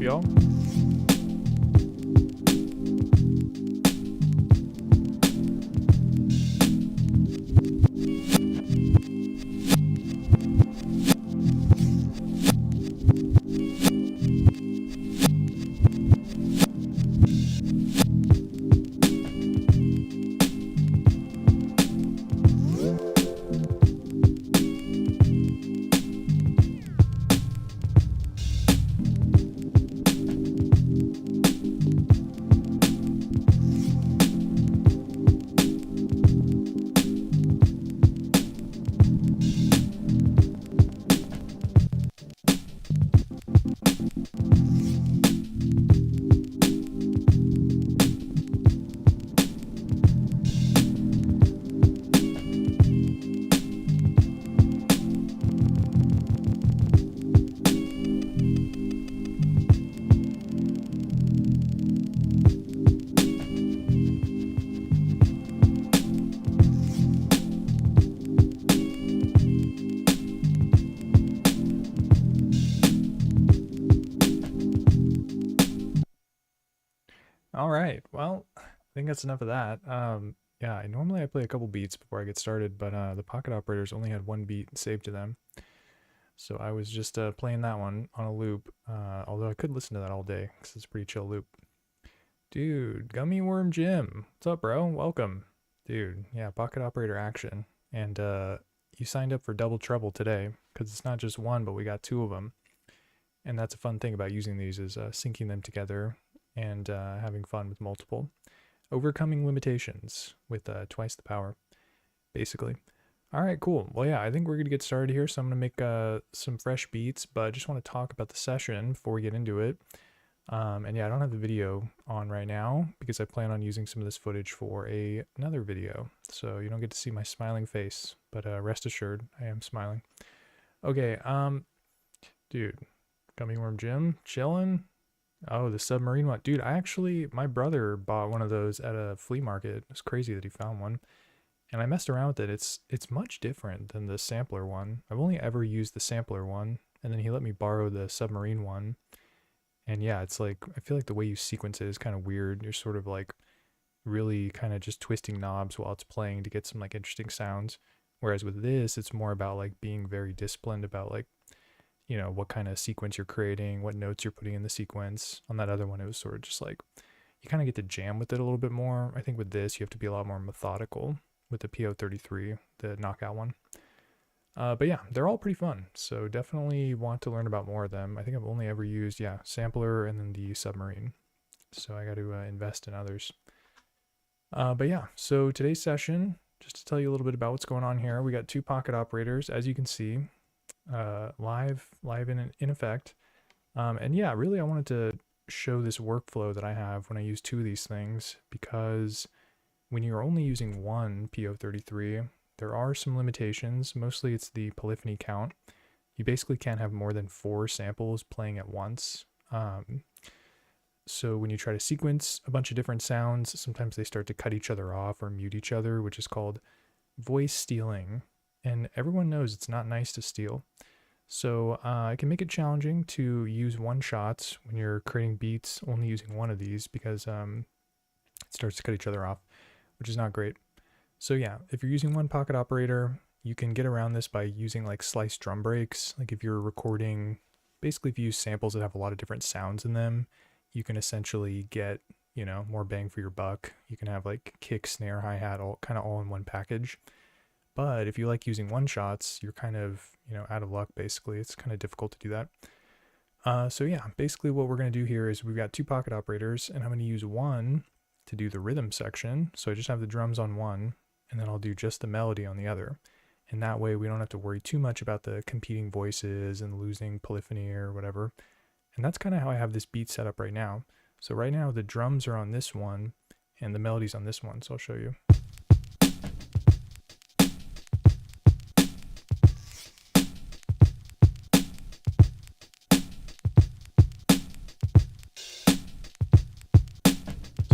y'all? All right. Well, I think that's enough of that. Yeah, normally I play a couple beats before I get started, but the pocket operators only had one beat saved to them. So I was just playing that one on a loop, although I could listen to that all day because it's a pretty chill loop. Dude, Gummy Worm Jim. What's up, bro? Welcome. Dude, yeah, pocket operator action. And you signed up for Double Trouble today because it's not just one, but we got two of them. And that's a fun thing about using these is syncing them together and having fun with multiple. Overcoming limitations with twice the power, basically. All right, cool. Well, yeah, I think we're going to get started here. So I'm going to make some fresh beats, but I just want to talk about the session before we get into it. And yeah, I don't have the video on right now because I plan on using some of this footage for another video. So you don't get to see my smiling face, but rest assured, I am smiling. Okay, dude, Gummy Worm Jim, chilling. Oh, the submarine one. Dude, my brother bought one of those at a flea market. It's crazy that he found one. And I messed around with it. It's much different than the sampler one. I've only ever used the sampler one, and then he let me borrow the submarine one. And yeah, it's like, I feel like the way you sequence it is kind of weird. You're sort of like really kind of just twisting knobs while it's playing to get some like interesting sounds. Whereas with this, it's more about like being very disciplined about like, you know, what kind of sequence you're creating, what notes you're putting in the sequence. On that other one, it was sort of just like, you kind of get to jam with it a little bit more. I think with this, you have to be a lot more methodical with the PO-33, the knockout one. But yeah, they're all pretty fun. So definitely want to learn about more of them. I think I've only ever used, yeah, sampler and then the submarine. So I got to invest in others. But yeah, so today's session, just to tell you a little bit about what's going on here, we got two pocket operators, as you can see. Live in effect. And yeah, really I wanted to show this workflow that I have when I use two of these things, because when you're only using one PO-33, there are some limitations. Mostly it's the polyphony count. You basically can't have more than 4 samples playing at once. So when you try to sequence a bunch of different sounds, sometimes they start to cut each other off or mute each other, which is called voice stealing. And everyone knows it's not nice to steal. So it can make it challenging to use one shots when you're creating beats only using one of these, because it starts to cut each other off, which is not great. So yeah, if you're using one pocket operator, you can get around this by using like sliced drum breaks. Like if you're recording, basically if you use samples that have a lot of different sounds in them, you can essentially get, you know, more bang for your buck. You can have like kick, snare, hi-hat, all in one package. But if you like using one shots, you're kind of, you know, out of luck, basically. It's kind of difficult to do that. So yeah, basically what we're going to do here is we've got two pocket operators, and I'm going to use one to do the rhythm section. So I just have the drums on one, and then I'll do just the melody on the other. And that way we don't have to worry too much about the competing voices and losing polyphony or whatever. And that's kind of how I have this beat set up right now. So right now the drums are on this one, and the melody's on this one, so I'll show you.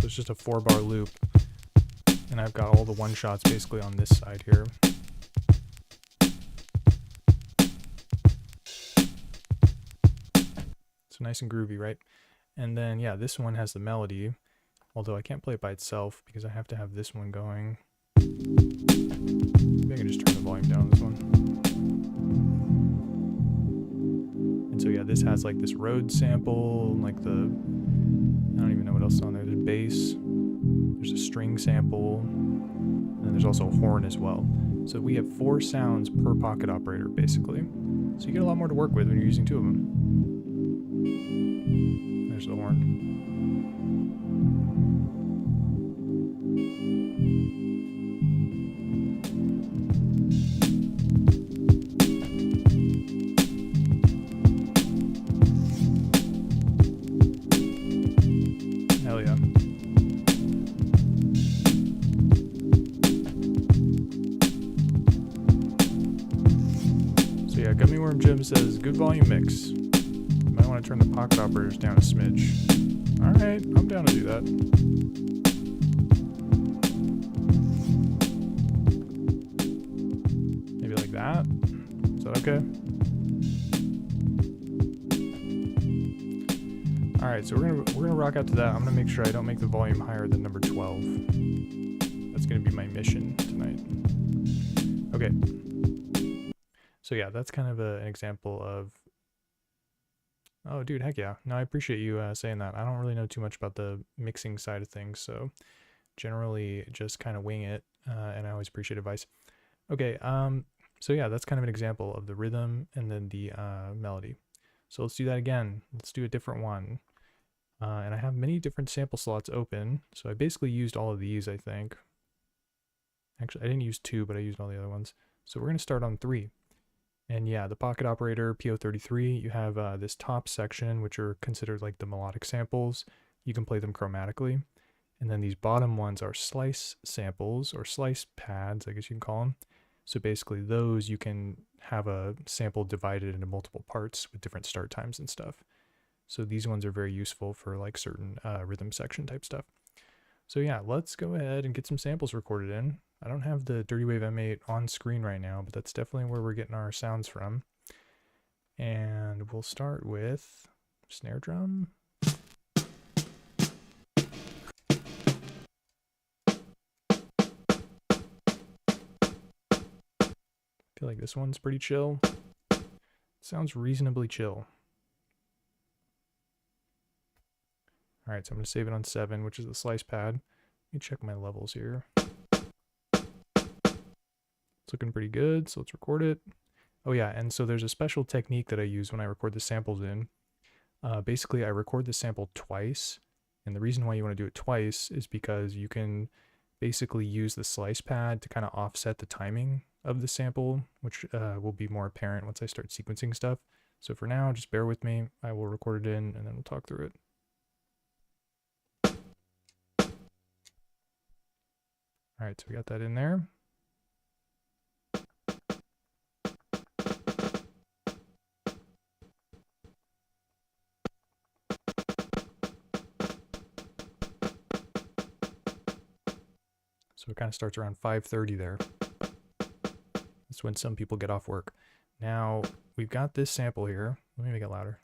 It's just a 4-bar loop, and I've got all the one shots basically on this side here. So nice and groovy, right? And then, yeah, this one has the melody, although I can't play it by itself because I have to have this one going. Maybe I can just turn the volume down on this one. And so, yeah, this has like this Rhodes sample, like I don't even know what else is on there. There's bass, there's a string sample, and then there's also a horn as well. So we have 4 sounds per pocket operator, basically. So you get a lot more to work with when you're using 2 of them. There's the horn. Hell yeah. So yeah, Gummy Worm Jim says, good volume mix. You might want to turn the pocket operators down a smidge. Alright, I'm down to do that. Maybe like that? Is that okay? Alright, so we're gonna rock out to that. I'm gonna make sure I don't make the volume higher than number 12. That's gonna be my mission tonight. Okay. So yeah, that's kind of an example of... Oh, dude, heck yeah. No, I appreciate you saying that. I don't really know too much about the mixing side of things, so generally just kind of wing it, and I always appreciate advice. Okay, so yeah, that's kind of an example of the rhythm and then the melody. So let's do that again. Let's do a different one. And I have many different sample slots open, so I basically used all of these, I think. Actually, I didn't use 2, but I used all the other ones. So we're going to start on 3. And yeah, the pocket operator, PO-33, you have this top section, which are considered like the melodic samples. You can play them chromatically. And then these bottom ones are slice samples, or slice pads, I guess you can call them. So basically those you can have a sample divided into multiple parts with different start times and stuff. So these ones are very useful for like certain rhythm section type stuff. So yeah, let's go ahead and get some samples recorded in. I don't have the Dirty Wave M8 on screen right now, but that's definitely where we're getting our sounds from. And we'll start with snare drum. I feel like this one's pretty chill. It sounds reasonably chill. All right, so I'm going to save it on 7, which is the slice pad. Let me check my levels here. It's looking pretty good, so let's record it. Oh yeah, and so there's a special technique that I use when I record the samples in. Basically, I record the sample twice, and the reason why you want to do it twice is because you can basically use the slice pad to kind of offset the timing of the sample, which will be more apparent once I start sequencing stuff. So for now, just bear with me. I will record it in, and then we'll talk through it. All right, so we got that in there. So it kind of starts around 5:30 there. That's when some people get off work. Now, we've got this sample here. Let me make it louder.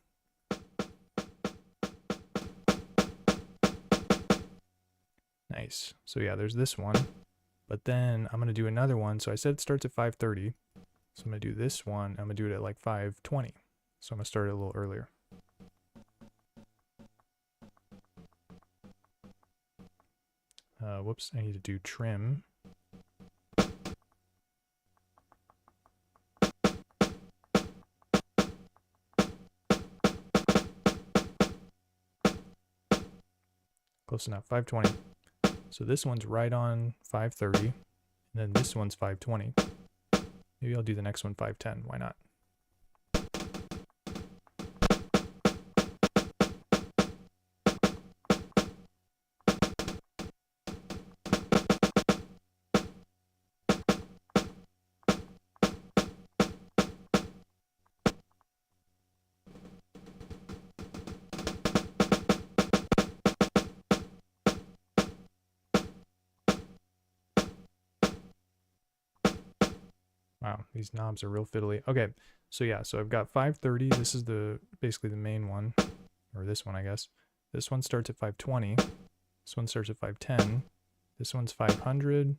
Nice. So yeah, there's this one. But then I'm going to do another one. So I said it starts at 5:30. So I'm going to do this one. I'm going to do it at like 5:20. So I'm going to start it a little earlier. Whoops, I need to do trim. Close enough, 5:20. So this one's right on 5:30, and then this one's 5:20. Maybe I'll do the next one 5:10, why not? Wow, these knobs are real fiddly. Okay, so yeah, so I've got 5:30. This is basically the main one, or this one, I guess. This one starts at 520. This one starts at 510. This one's 500.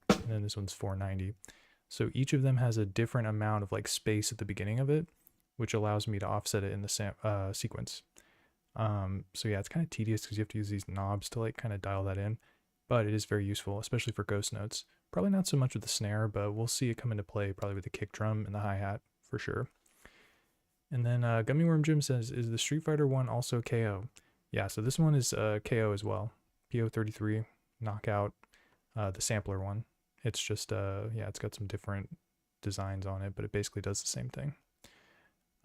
And then this one's 490. So each of them has a different amount of like space at the beginning of it, which allows me to offset it in the sequence. So yeah, it's kind of tedious because you have to use these knobs to like kind of dial that in, but it is very useful, especially for ghost notes. Probably not so much with the snare, but we'll see it come into play probably with the kick drum and the hi-hat for sure. And then Gummy Worm Jim says, is the Street Fighter one also KO? Yeah, so this one is KO as well. PO-33, Knockout, the sampler one. It's just, yeah, it's got some different designs on it, but it basically does the same thing.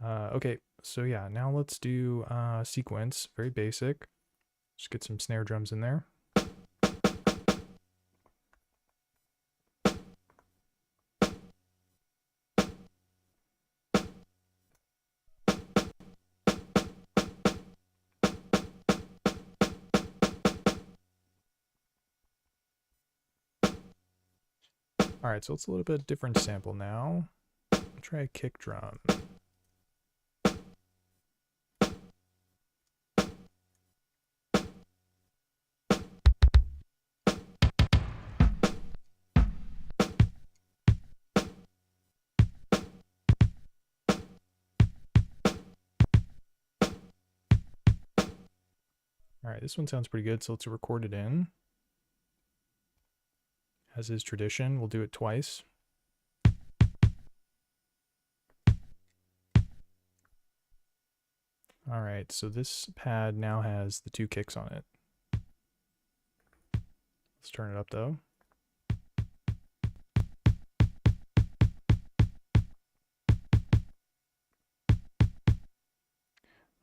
Okay, so yeah, now let's do sequence, very basic. Just get some snare drums in there. Alright, so it's a little bit different sample now. I'll try a kick drum. Alright, this one sounds pretty good, so let's record it in. As is tradition, we'll do it twice. Alright, so this pad now has the 2 kicks on it. Let's turn it up though.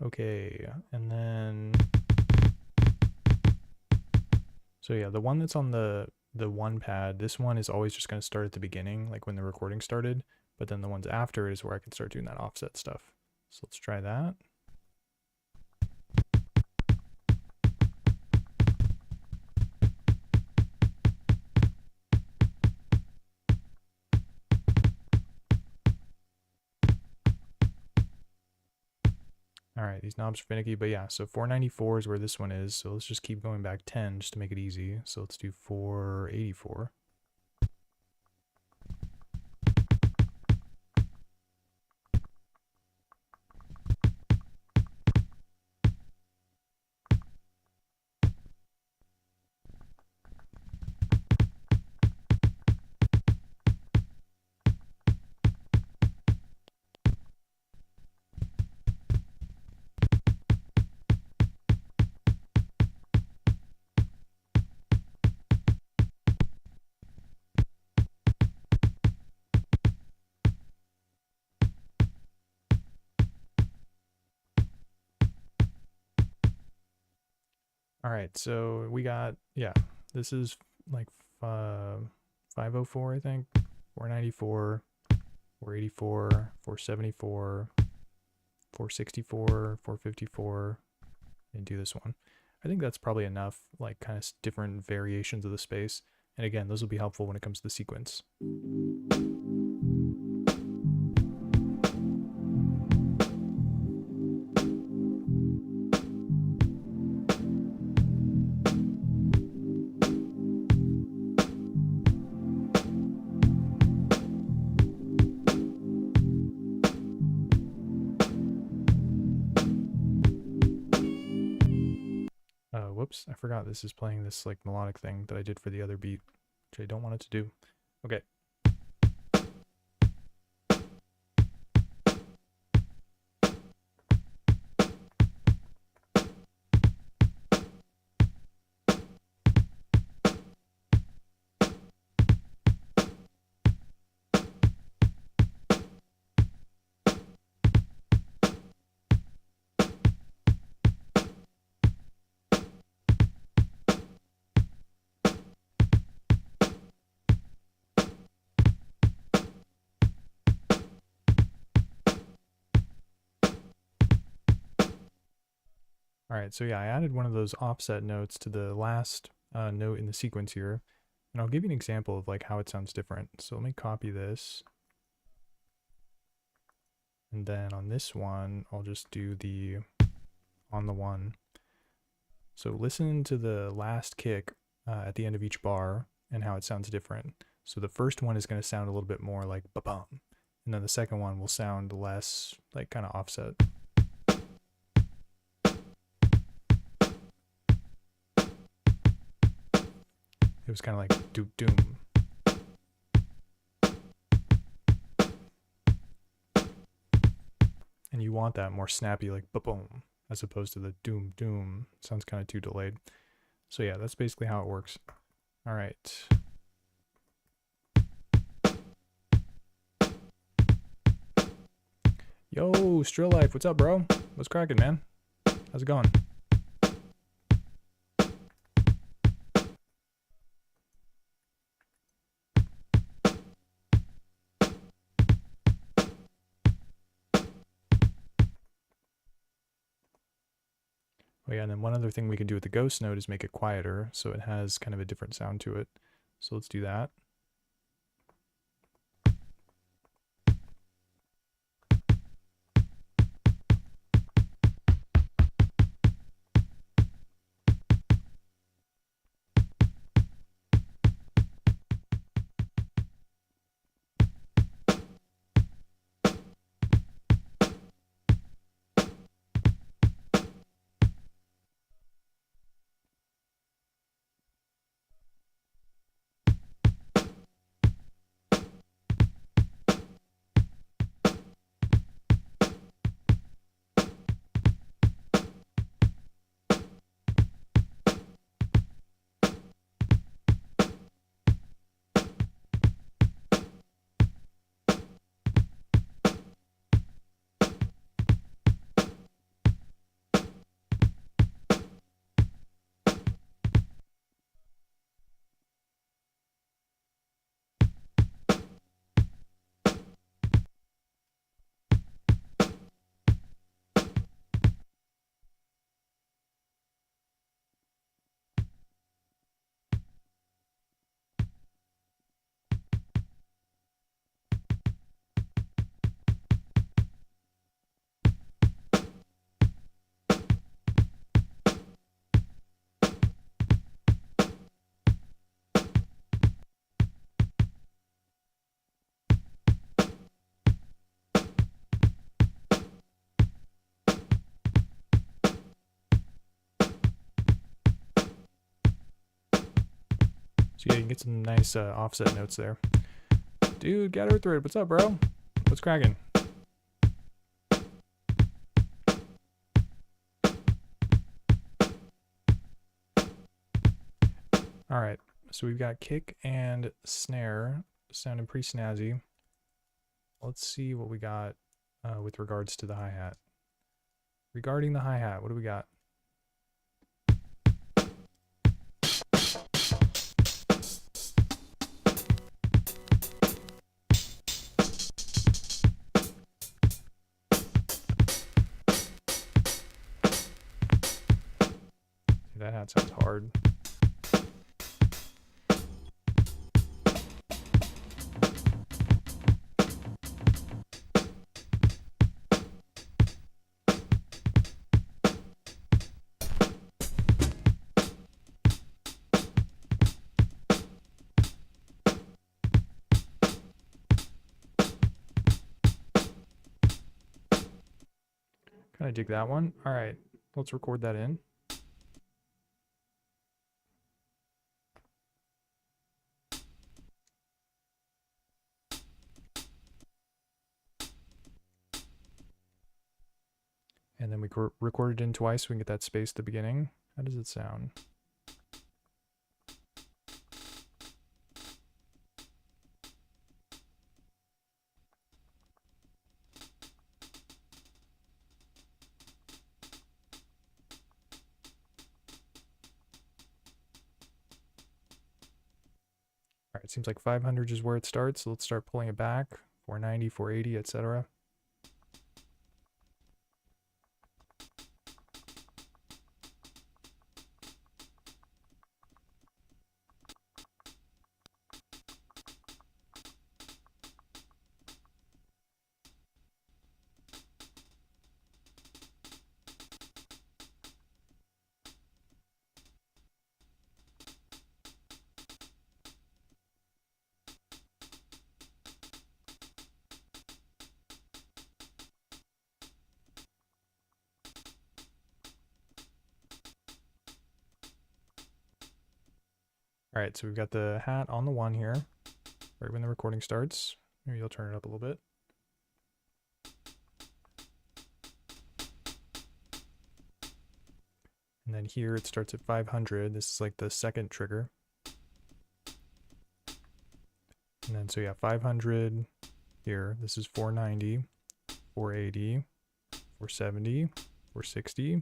Okay, and then... So yeah, the one that's on the one pad, this one is always just going to start at the beginning, like when the recording started, but then the ones after is where I can start doing that offset stuff. So let's try that. Alright, these knobs are finicky, but yeah, so 494 is where this one is, so let's just keep going back 10 just to make it easy. So let's do 484. Alright, so we got, yeah, this is like 504, I think, 494, 484, 474, 464, 454, and do this one. I think that's probably enough, like kind of different variations of the space. And again, those will be helpful when it comes to the sequence. Whoops, I forgot this is playing this like melodic thing that I did for the other beat, which I don't want it to do. Okay. Alright, so yeah, I added one of those offset notes to the last note in the sequence here, and I'll give you an example of like how it sounds different. So let me copy this, and then on this one, I'll just do the on the one, So listen to the last kick at the end of each bar and how it sounds different. So the first one is going to sound a little bit more like ba-bum, and then the second one will sound less like kind of offset. It was kind of like doom doom. And you want that more snappy, like ba-boom, as opposed to the doom doom. Sounds kind of too delayed. So yeah, that's basically how it works. All right. Yo, Strill Life, what's up, bro? What's cracking, man? How's it going? Oh yeah, and then one other thing we can do with the ghost note is make it quieter, so it has kind of a different sound to it. So let's do that. So yeah, you can get some nice offset notes there. Dude, Gather Thread, what's up, bro? What's cracking? All right, so we've got kick and snare sounding pretty snazzy. Let's see what we got with regards to the hi-hat. Regarding the hi-hat, what do we got? That hat sounds hard. Kind of dig that one. All right, let's record that in. And then we record it in twice so we can get that space at the beginning. How does it sound? All right, it seems like 500 is where it starts, so let's start pulling it back. 490, 480, etc. All right, so we've got the hat on the 1 here, right when the recording starts. Maybe you'll turn it up a little bit. And then here it starts at 500. This is like the second trigger. And then so yeah, 500 here. This is 490, 480, 470, 460,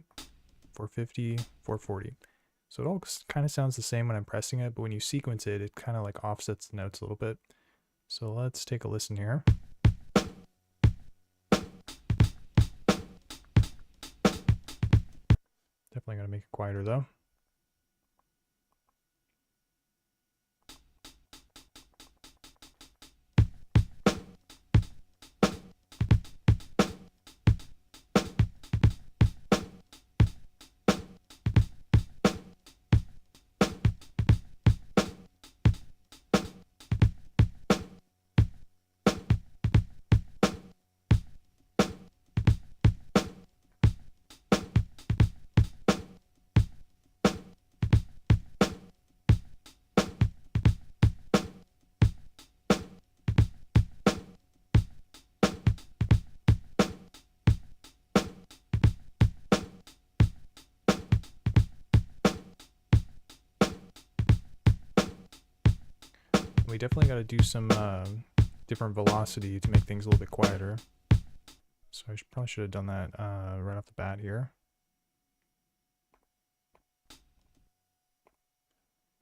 450, 440. So it all kind of sounds the same when I'm pressing it, but when you sequence it, it kind of like offsets the notes a little bit. So let's take a listen here. Definitely going to make it quieter though. We definitely got to do some different velocity to make things a little bit quieter. So I probably should have done that right off the bat here.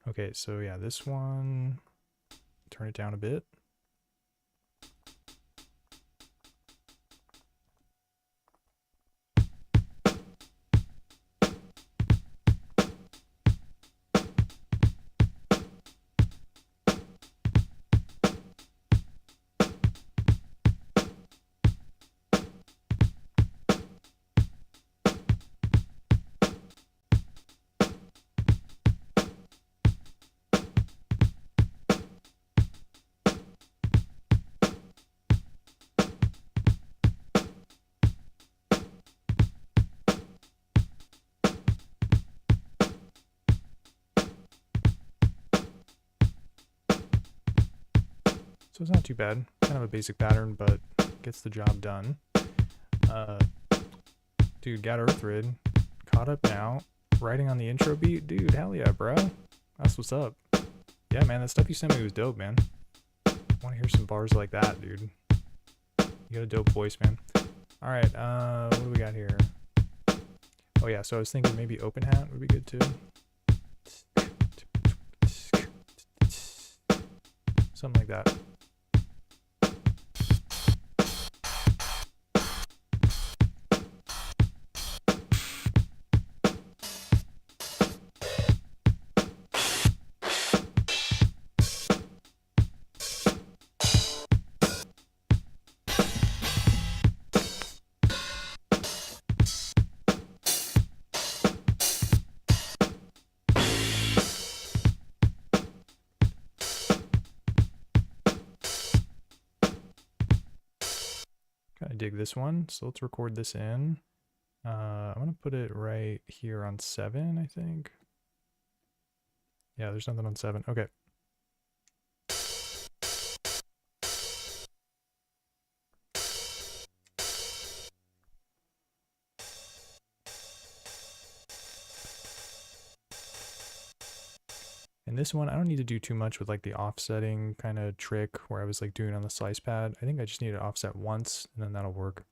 Okay, so yeah, this one, turn it down a bit. So it's not too bad. Kind of a basic pattern, but gets the job done. Dude, got Earthrid. Caught up now. Writing on the intro beat? Dude, hell yeah, bro. That's what's up. Yeah, man, that stuff you sent me was dope, man. I want to hear some bars like that, dude. You got a dope voice, man. Alright, what do we got here? Oh yeah, so I was thinking maybe open hat would be good too. Something like that. Kind of dig this one, so let's record this in. I'm gonna put it right here on 7, I think. Yeah, there's nothing on 7. Okay. And this one, I don't need to do too much with like the offsetting kind of trick where I was like doing on the slice pad. I think I just need to offset once and then that'll work.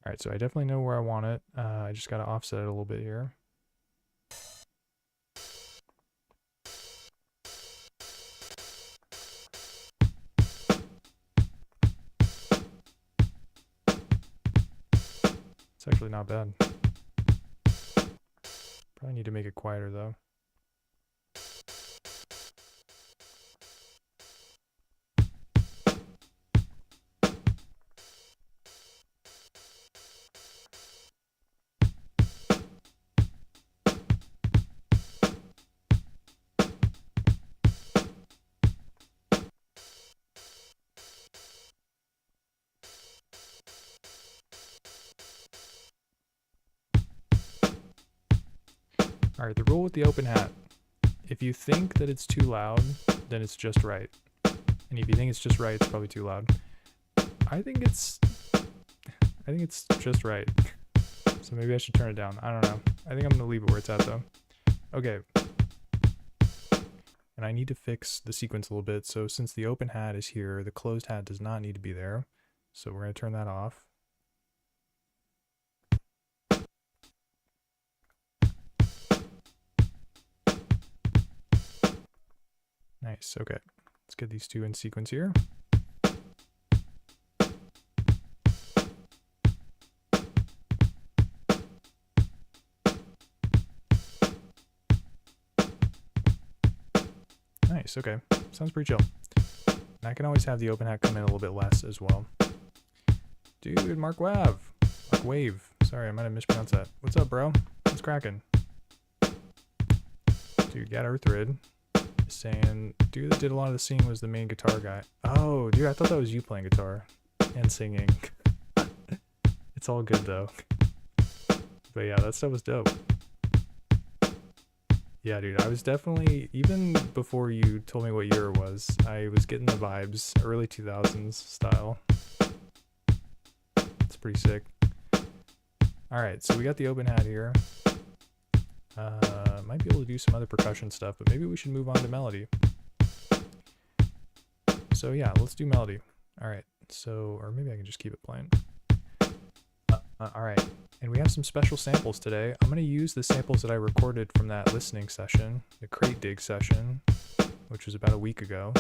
All right, so I definitely know where I want it. I just got to offset it a little bit here. It's actually not bad. Probably need to make it quieter though. Alright, the rule with the open hat. If you think that it's too loud, then it's just right. And if you think it's just right, it's probably too loud. I think it's just right. So maybe I should turn it down. I don't know. I think I'm gonna leave it where it's at though. Okay. And I need to fix the sequence a little bit. So since the open hat is here, the closed hat does not need to be there. So we're gonna turn that off. Nice, okay. Let's get these two in sequence here. Nice, okay. Sounds pretty chill. And I can always have the open hat come in a little bit less as well. Dude, Mark Wave. Sorry, I might have mispronounced that. What's up, bro? What's cracking? Dude, Gat Earthrid is saying, dude that did a lot of the singing was the main guitar guy. Oh, dude, I thought that was you playing guitar and singing. It's all good, though. But yeah, that stuff was dope. Yeah, dude, I was definitely, even before you told me what year it was, I was getting the vibes, early 2000s style. It's pretty sick. Alright, so we got the open hat here. Might be able to do some other percussion stuff, but maybe we should move on to melody. So yeah, let's do melody. Alright, so, or maybe I can just keep it playing. Alright, and we have some special samples today. I'm going to use the samples that I recorded from that listening session, the crate dig session, which was about a week ago.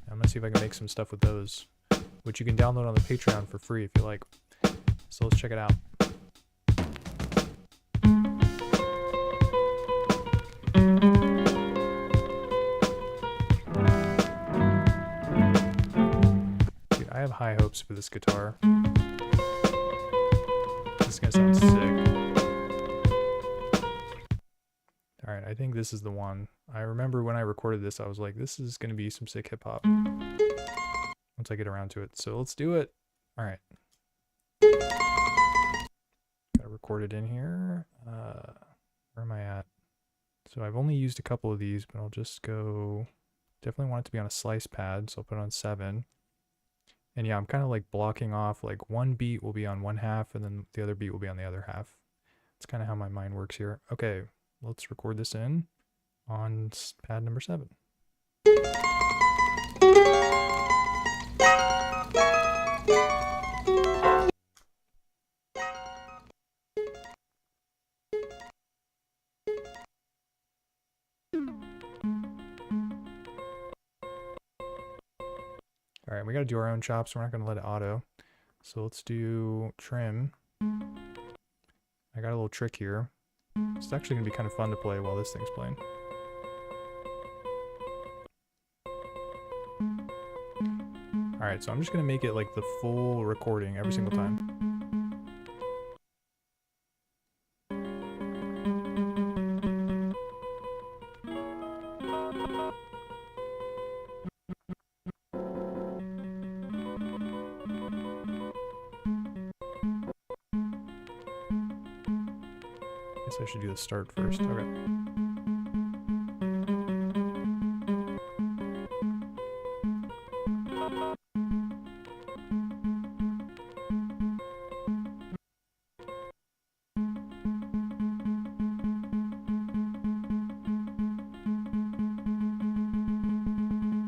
I'm going to see if I can make some stuff with those, which you can download on the Patreon for free if you like. So let's check it out. Dude, I have high hopes for this guitar. This is gonna sound sick. Alright, I think this is the one. I remember when I recorded this, I was like, this is gonna be some sick hip hop. Once I get around to it. So let's do it. Alright. Gotta record it in here. Where am I at? So I've only used a couple of these, but I'll just go, definitely want it to be on a slice pad, so I'll put it on 7. And yeah, I'm kind of like blocking off, like one beat will be on one half and then the other beat will be on the other half. That's kind of how my mind works here. Okay, let's record this in on pad number 7. Alright, we gotta do our own chops. We're not gonna let it auto. So let's do trim. I got a little trick here. It's actually gonna be kind of fun to play while this thing's playing. Alright, so I'm just gonna make it like the full recording every single time. I should do the start first. Okay.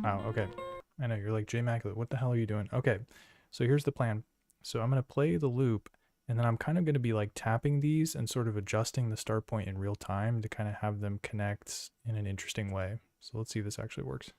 Wow, okay. I know, you're like, J Immaculate, what the hell are you doing? Okay, so here's the plan. So I'm going to play the loop, and then I'm kind of going to be like tapping these and sort of adjusting the start point in real time to kind of have them connect in an interesting way. So let's see if this actually works.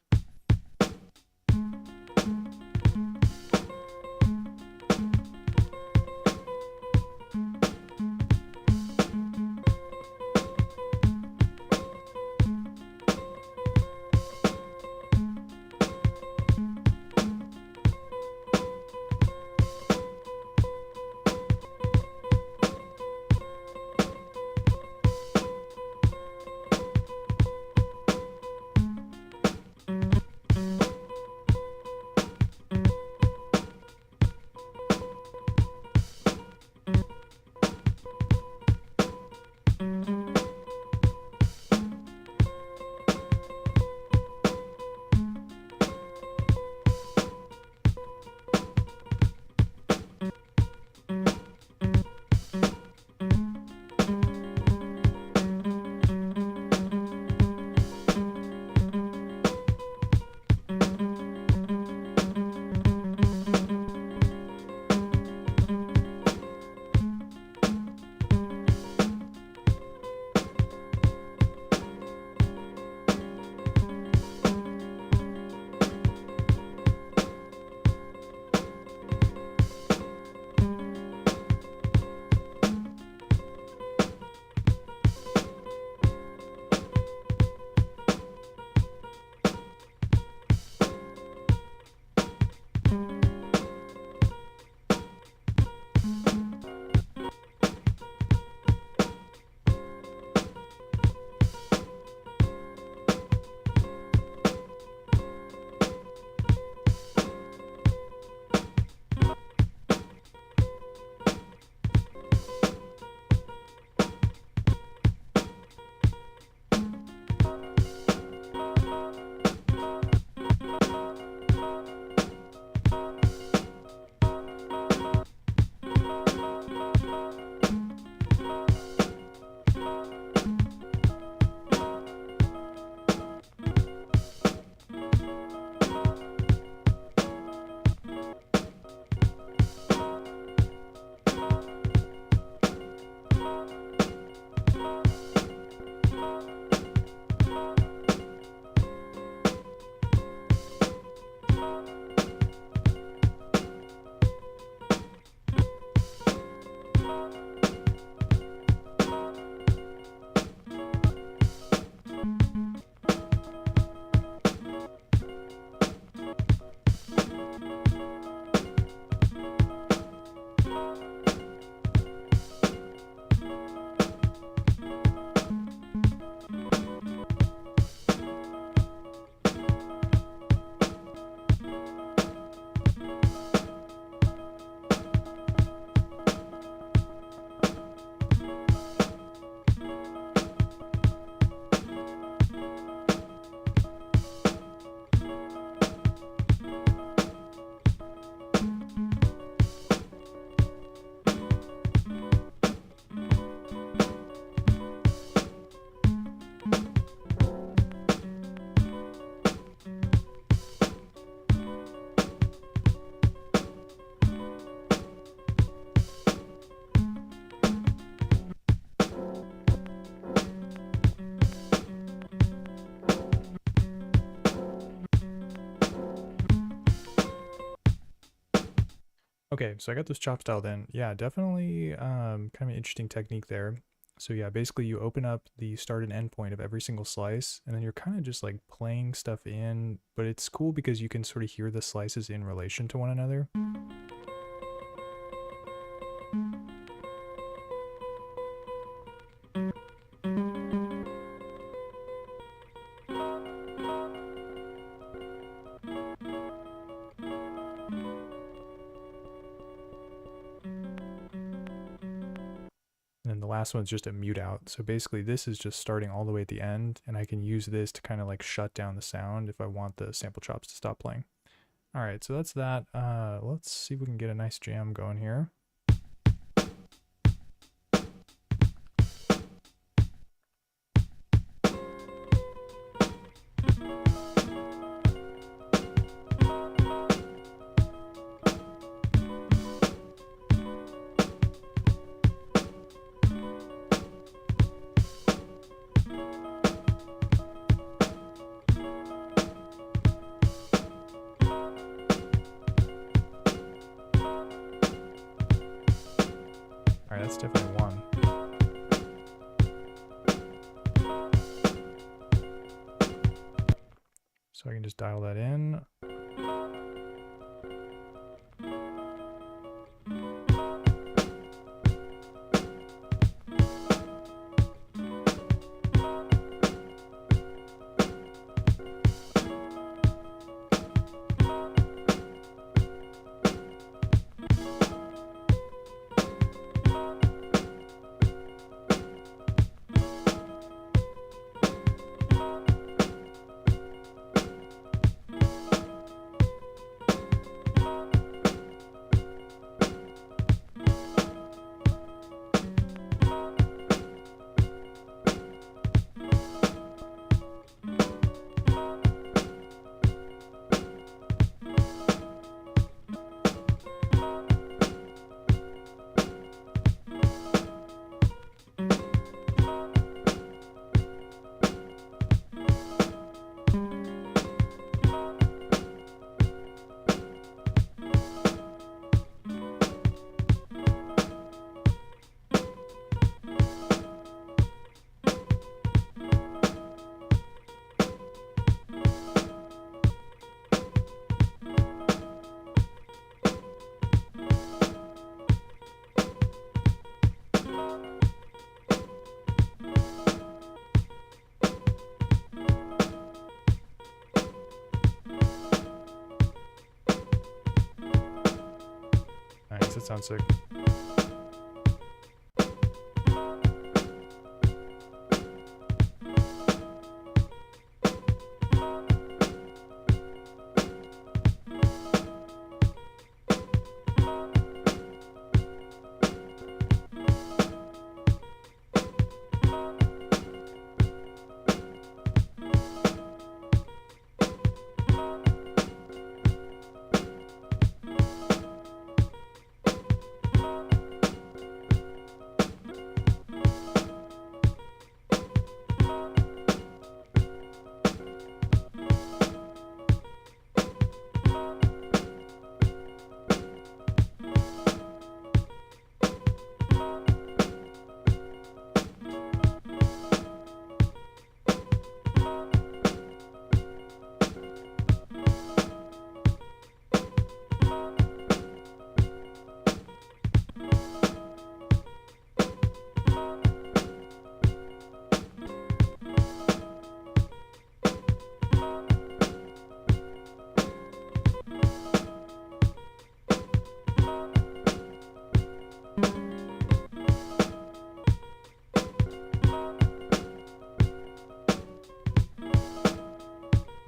Okay, so I got those chops dialed in. Yeah, definitely kind of an interesting technique there. So yeah, basically you open up the start and end point of every single slice, and then you're kind of just like playing stuff in, but it's cool because you can sort of hear the slices in relation to one another. And then the last one's just a mute out. So basically this is just starting all the way at the end, and I can use this to kind of like shut down the sound if I want the sample chops to stop playing. All right, so that's that. Let's see if we can get a nice jam going here. All right, that's definitely one. So I can just dial that in. Nice, that sounds sick.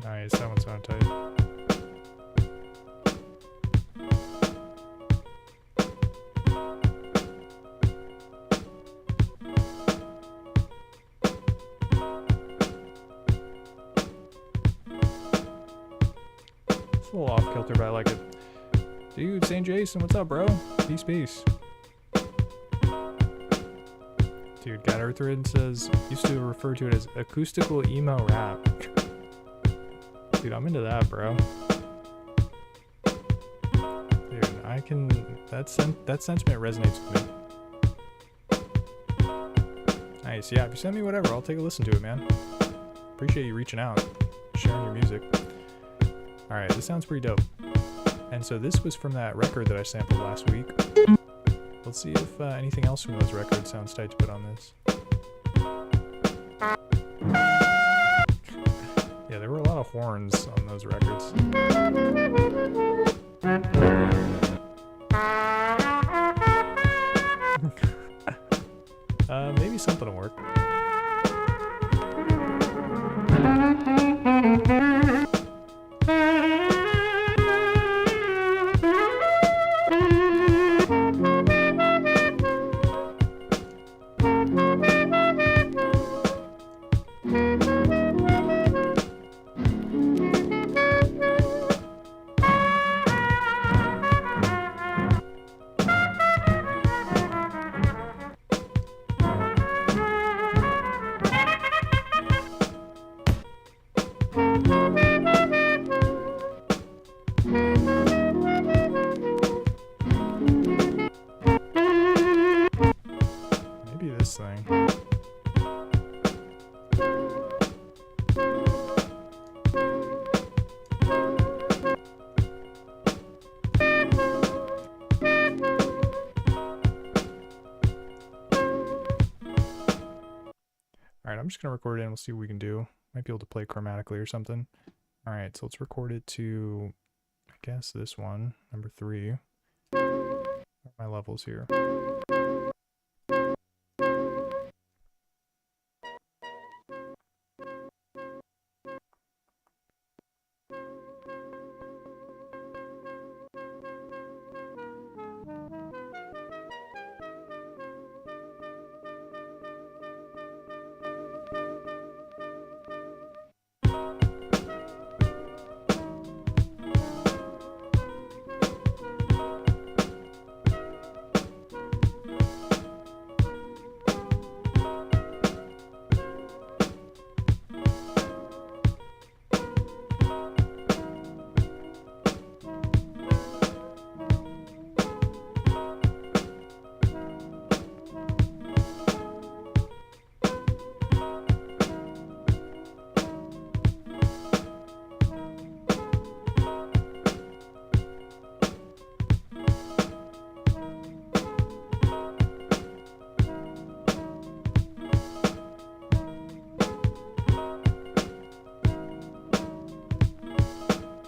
Nice, that one sounded tight. It's a little off kilter, but I like it. Dude, St. Jason, what's up, bro? Peace, peace. Dude, God Earthrid says, used to refer to it as acoustical emo rap. Dude, I'm into that, bro. Dude, I can. That sentiment resonates with me. Nice. Yeah. If you send me whatever, I'll take a listen to it, man. Appreciate you reaching out, sharing your music. All right, this sounds pretty dope. And so this was from that record that I sampled last week. Let's see if anything else from those records sounds tight to put on this. Yeah, there were a lot of horns on those records. Maybe something will work. Maybe this thing. Alright, I'm just going to record it and we'll see what we can do. Might be able to play chromatically or something. Alright, so let's record it to, I guess, this one, number 3. What are my levels here?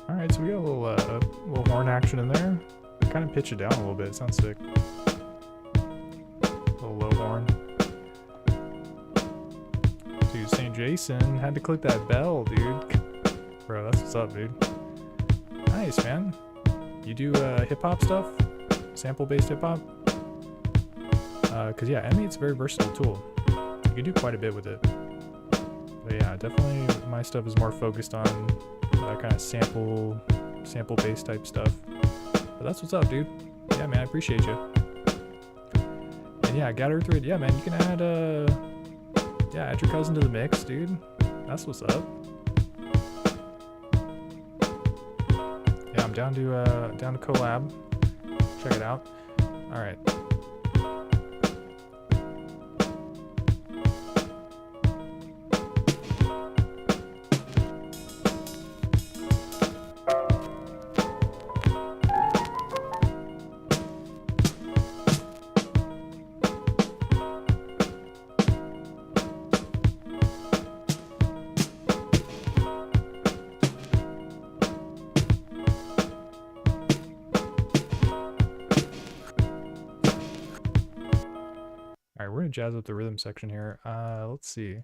Alright, so we got a little horn action in there. Kind of pitch it down a little bit, it sounds sick. A little low horn. Dude, St. Jason had to click that bell, dude. Bro, that's what's up, dude. Nice, man. You do hip-hop stuff? Sample-based hip-hop? Because yeah, Emmy's a very versatile tool. You can do quite a bit with it. But yeah, definitely my stuff is more focused on that kind of sample-based type stuff. But that's what's up, dude. Yeah, man, I appreciate you. And yeah, PO-33, yeah, man, you can add add your cousin to the mix, dude. That's what's up. Yeah, I'm down to collab. Check it out. All right. Alright, we're gonna jazz up the rhythm section here. Let's see.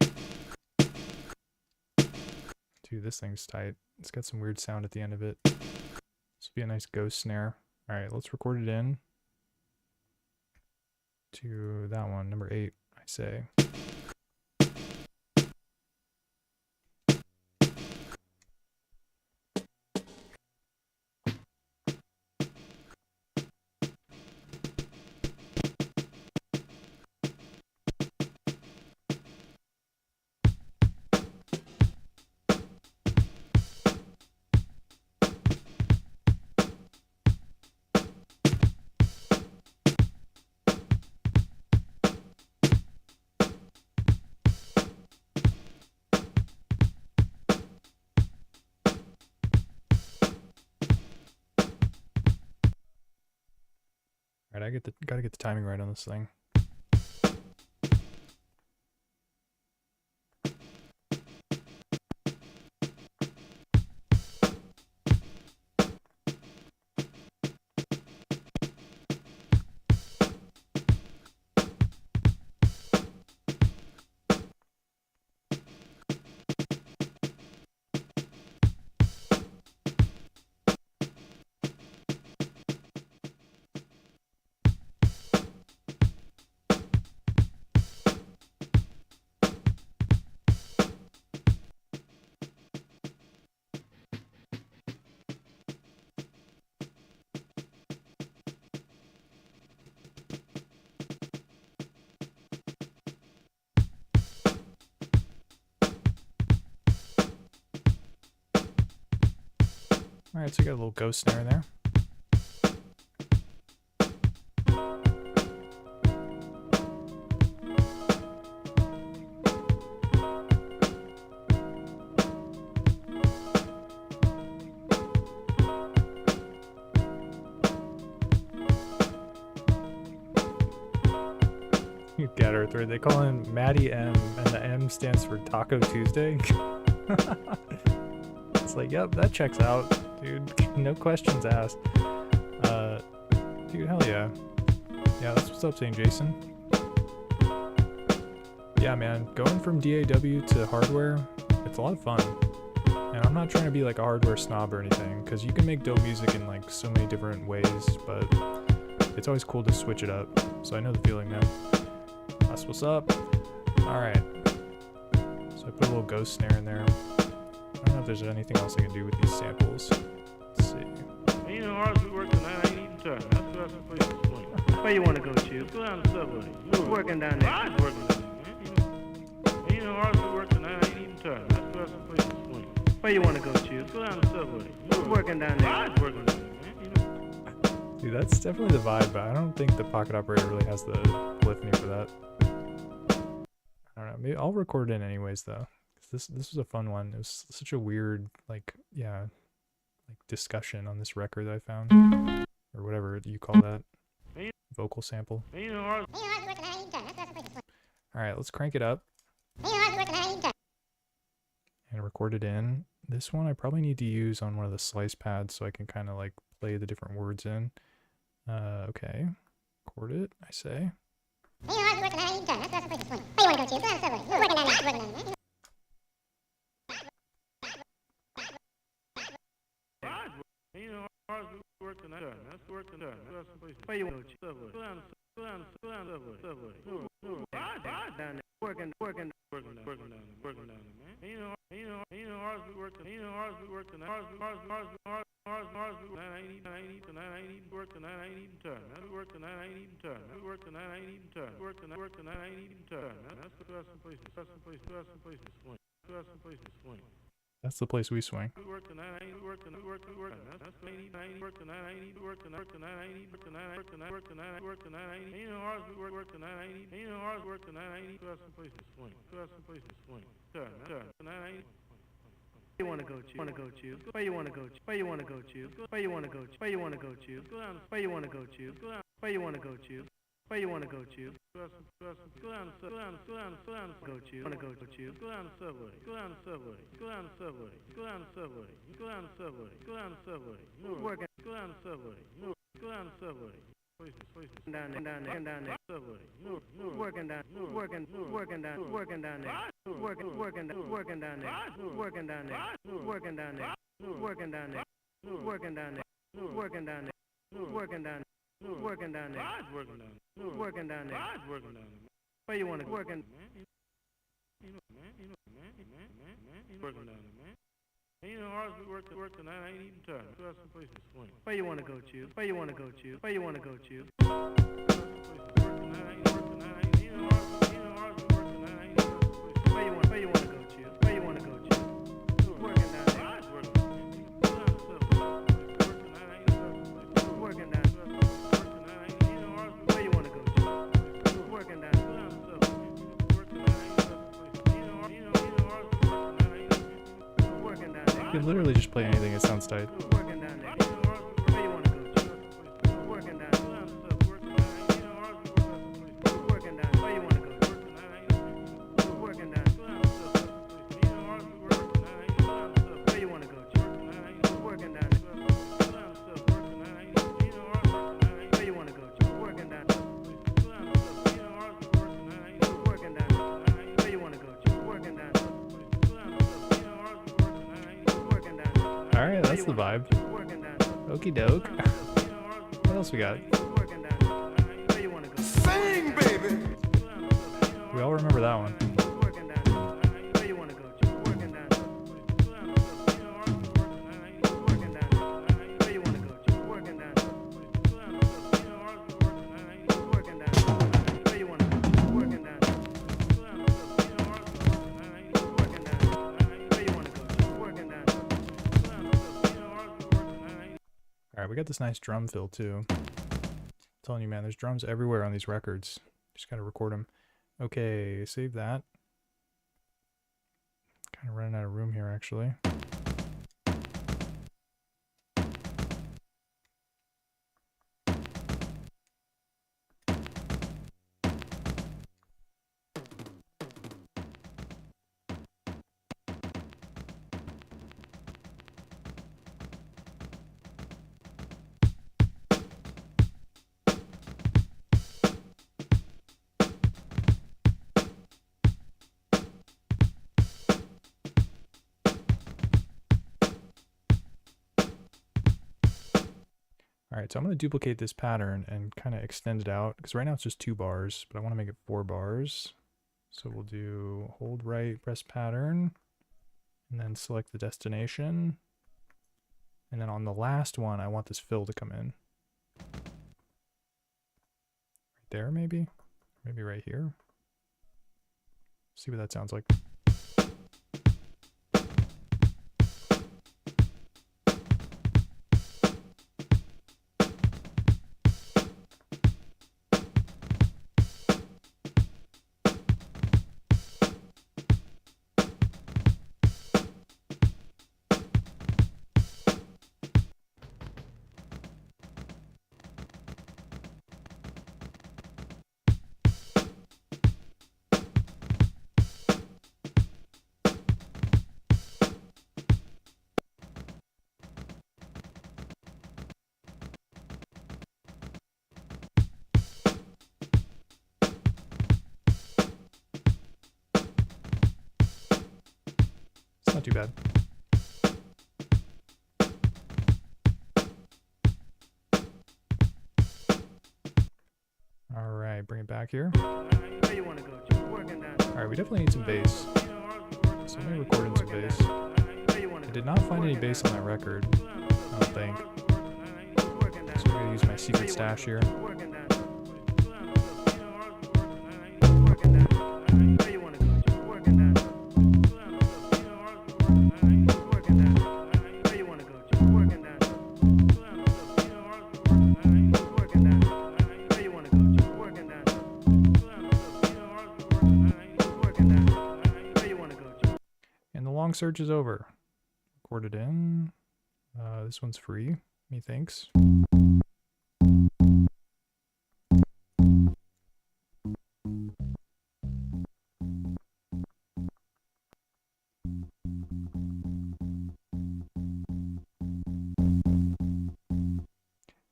Dude, this thing's tight. It's got some weird sound at the end of it. This would be a nice ghost snare. Alright, let's record it in to that one, number 8, I say. gotta get the timing right on this thing. Alright, so we got a little ghost snare there. You get her through. They call him Maddie M, and the M stands for Taco Tuesday. It's like, yep, that checks out, dude. No questions asked. Dude, hell yeah. Yeah, that's what's up, St. Jason. Yeah, man, going from DAW to hardware, it's a lot of fun. And I'm not trying to be like a hardware snob or anything, because you can make dope music in like so many different ways, but it's always cool to switch it up. So I know the feeling, man. That's what's up. Alright. So I put a little ghost snare in there. I don't know if there's anything else I can do with these samples. Let's see. You know, ours we work tonight, I ain't even turn. That's the place to swing. Where you want to go, Chief? Go down the subway. Who's working down there? I'm working down there, man. You know, ours we work tonight, I ain't even turn. That's the place to swing. Where you want to go, Chief? Go down the subway. Who's working down there? I'm working down there, man. Dude, that's definitely the vibe, but I don't think the Pocket Operator really has the polyphony for that. I don't know. Maybe I'll record it in anyways, though. This was a fun one. It was such a weird, like, yeah, like discussion on this record that I found, or whatever you call that, vocal sample. All right, let's crank it up and record it in. This one I probably need to use on one of the slice pads so I can kind of like play the different words in. Okay, record it, I say. Where you want to go? Go down the subway. Working down there, man. You know, ours we work tonight. Ours we work tonight. I ain't even work tonight. I ain't even turn. We work tonight. I ain't even turn. We work tonight. I ain't even turn. Work tonight. I ain't even turn. That's some place to swing. That's some place to swing. That's the place we swing. We work tonight. I ain't working. We work. That's I ain't work tonight. I ain't work tonight. I ain't work tonight. I ain't. You know, ours we work tonight. I ain't. You know, ours work tonight. I ain't. That's some place to swing. That's some place to swing. Turn. Tonight I ain't. Where you want to go, Chief? Where you want to go, Chief? Where you want to go, Chief? Where you want to go, Chief? Where you want to go, Chief? Where you want to go, Chief? Where you want to go, Chief? Where you want to go, Chief? Go down the Chief. Want to go, Chief? Go down the subway. Go down the subway. Go down the subway. Go down the subway. Go down the subway. Go down the subway. Working. Go down the subway. Go down the subway. Down there, subway. Working down there. Working down there. Working down there. Working down there. Working down there. Working down there. Working down there. Working down there. Working down there. Working down there. Working down there. Where you want to working? Working down there, man. You know, ours we work tonight. I ain't even turn. That's some place to swing. Where you want to go, Chief? Where you want to go, Chief? Where you want to go, Chief? Where you want to go, Chief? Where you want to go, Chief? Working down there. Working down there. Where you want to go, Chief? Working down there. You can literally just play anything, it sounds tight. Working down there. Where you want to go, Chief? Working down there. the vibe. Okie doke. What else we got? Sing, baby. We all remember that one. Alright, we got this nice drum fill too. I'm telling you, man, there's drums everywhere on these records. Just gotta record them. Okay, save that. Kind of running out of room here, actually. Alright, so I'm going to duplicate this pattern and kind of extend it out, because right now it's just 2 bars, but I want to make it 4 bars. So we'll do hold right, press pattern, and then select the destination. And then on the last one, I want this fill to come in. Right there, maybe? Maybe right here. See what that sounds like. Not too bad. Alright, bring it back here. Alright, we definitely need some bass. So let me record in some bass. I did not find any bass on that record, I don't think. So I'm going to use my secret stash here. Long search is over. Record it in. This one's free, methinks. And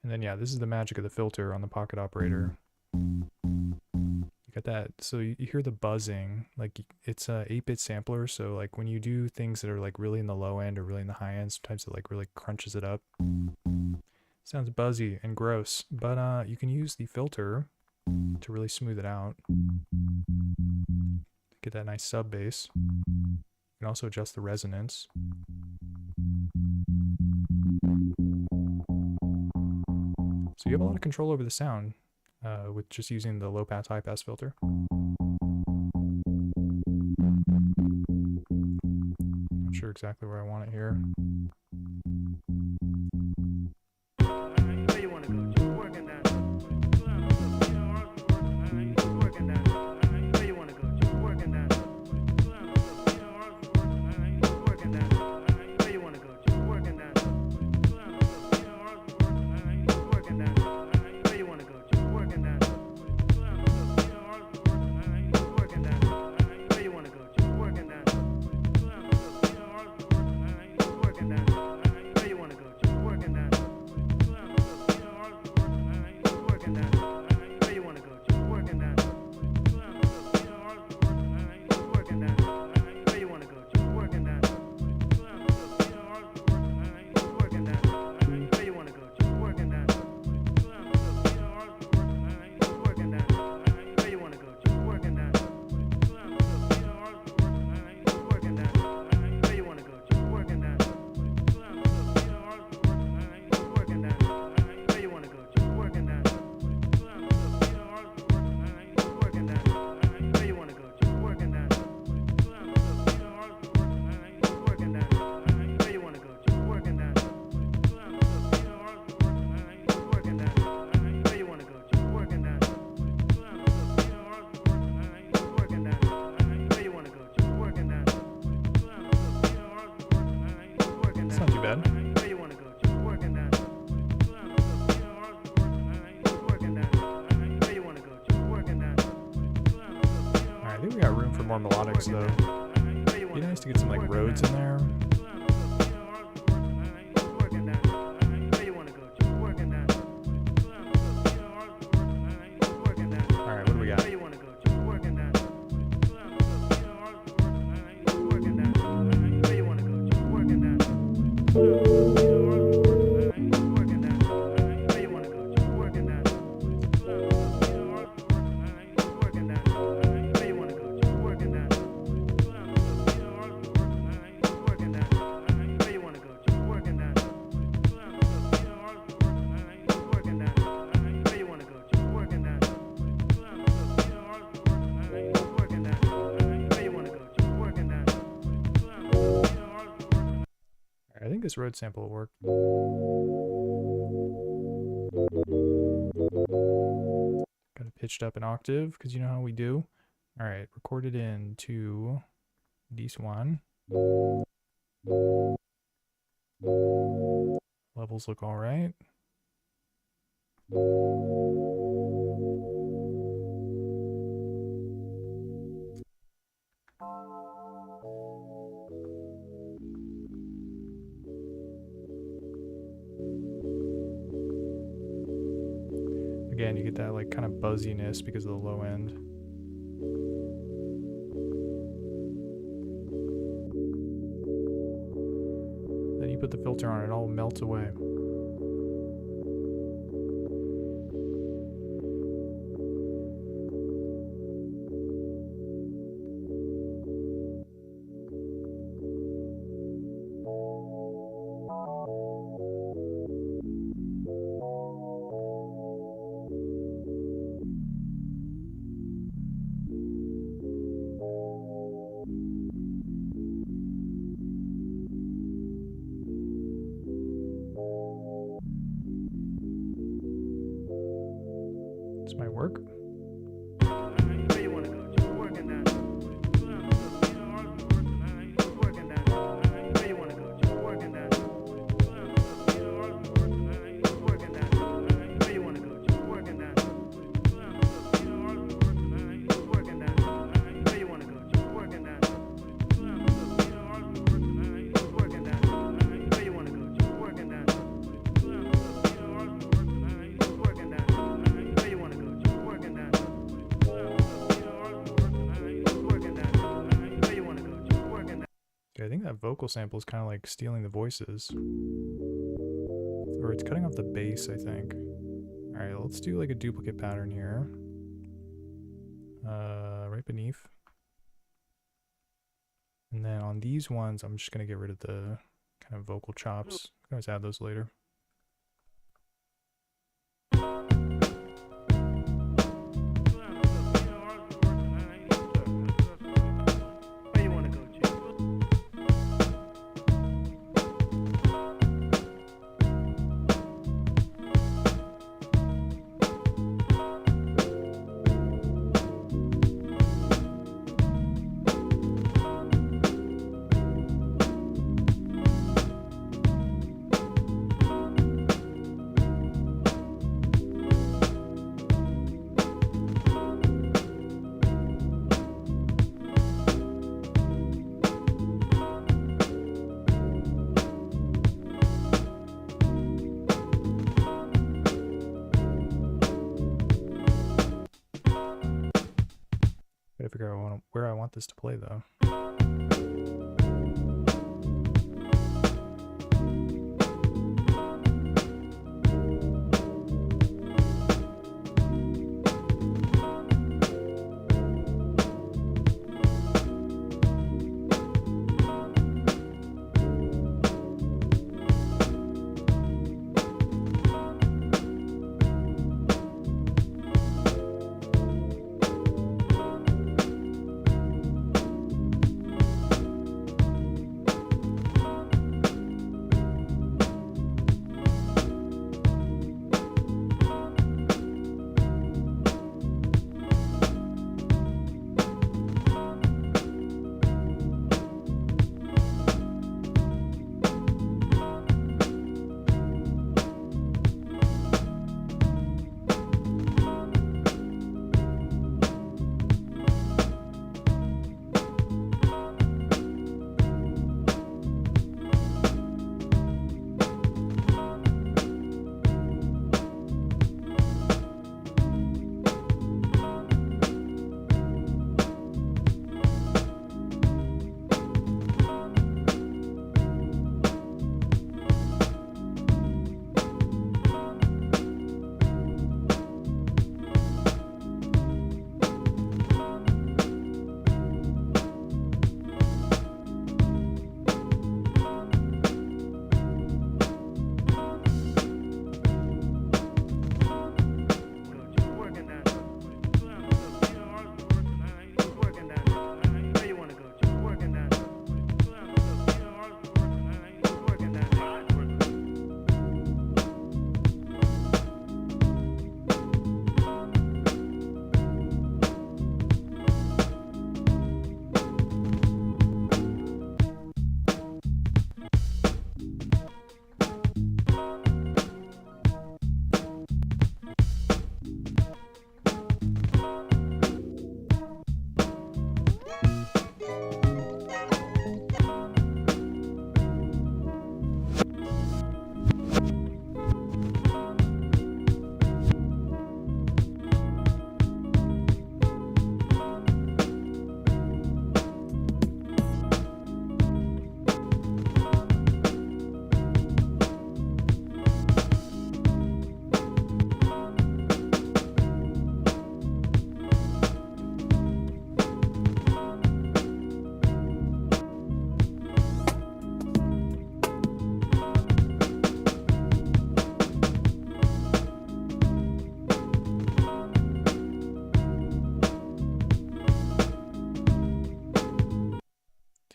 then yeah, this is the magic of the filter on the pocket operator. Got that, so you hear the buzzing, like it's a 8-bit sampler, so like when you do things that are like really in the low end or really in the high end, sometimes it like really crunches it up. Sounds buzzy and gross, but you can use the filter to really smooth it out. Get that nice sub bass. You can also adjust the resonance. So you have a lot of control over the sound. With just using the low pass, high pass filter. Not sure exactly where I want it here. bad. Where you wanna go? Just working down. Where you wanna go? Just working down. Alright, I think we got room for more melodics though. It'd be nice to get some like Rhodes in there. Alright, what do we got? I think this Rhodes sample will work. Got it pitched up an octave, because you know how we do. Alright, recorded into D1. Levels look alright. Again, you get that like kind of buzziness because of the low end. Then you put the filter on, it all melts away. This might work. I think that vocal sample is kind of like stealing the voices. Or it's cutting off the bass, I think. Alright, let's do like a duplicate pattern here. Right beneath. And then on these ones, I'm just going to get rid of the kind of vocal chops. I can always add those later. Gotta figure out where I want this to play though.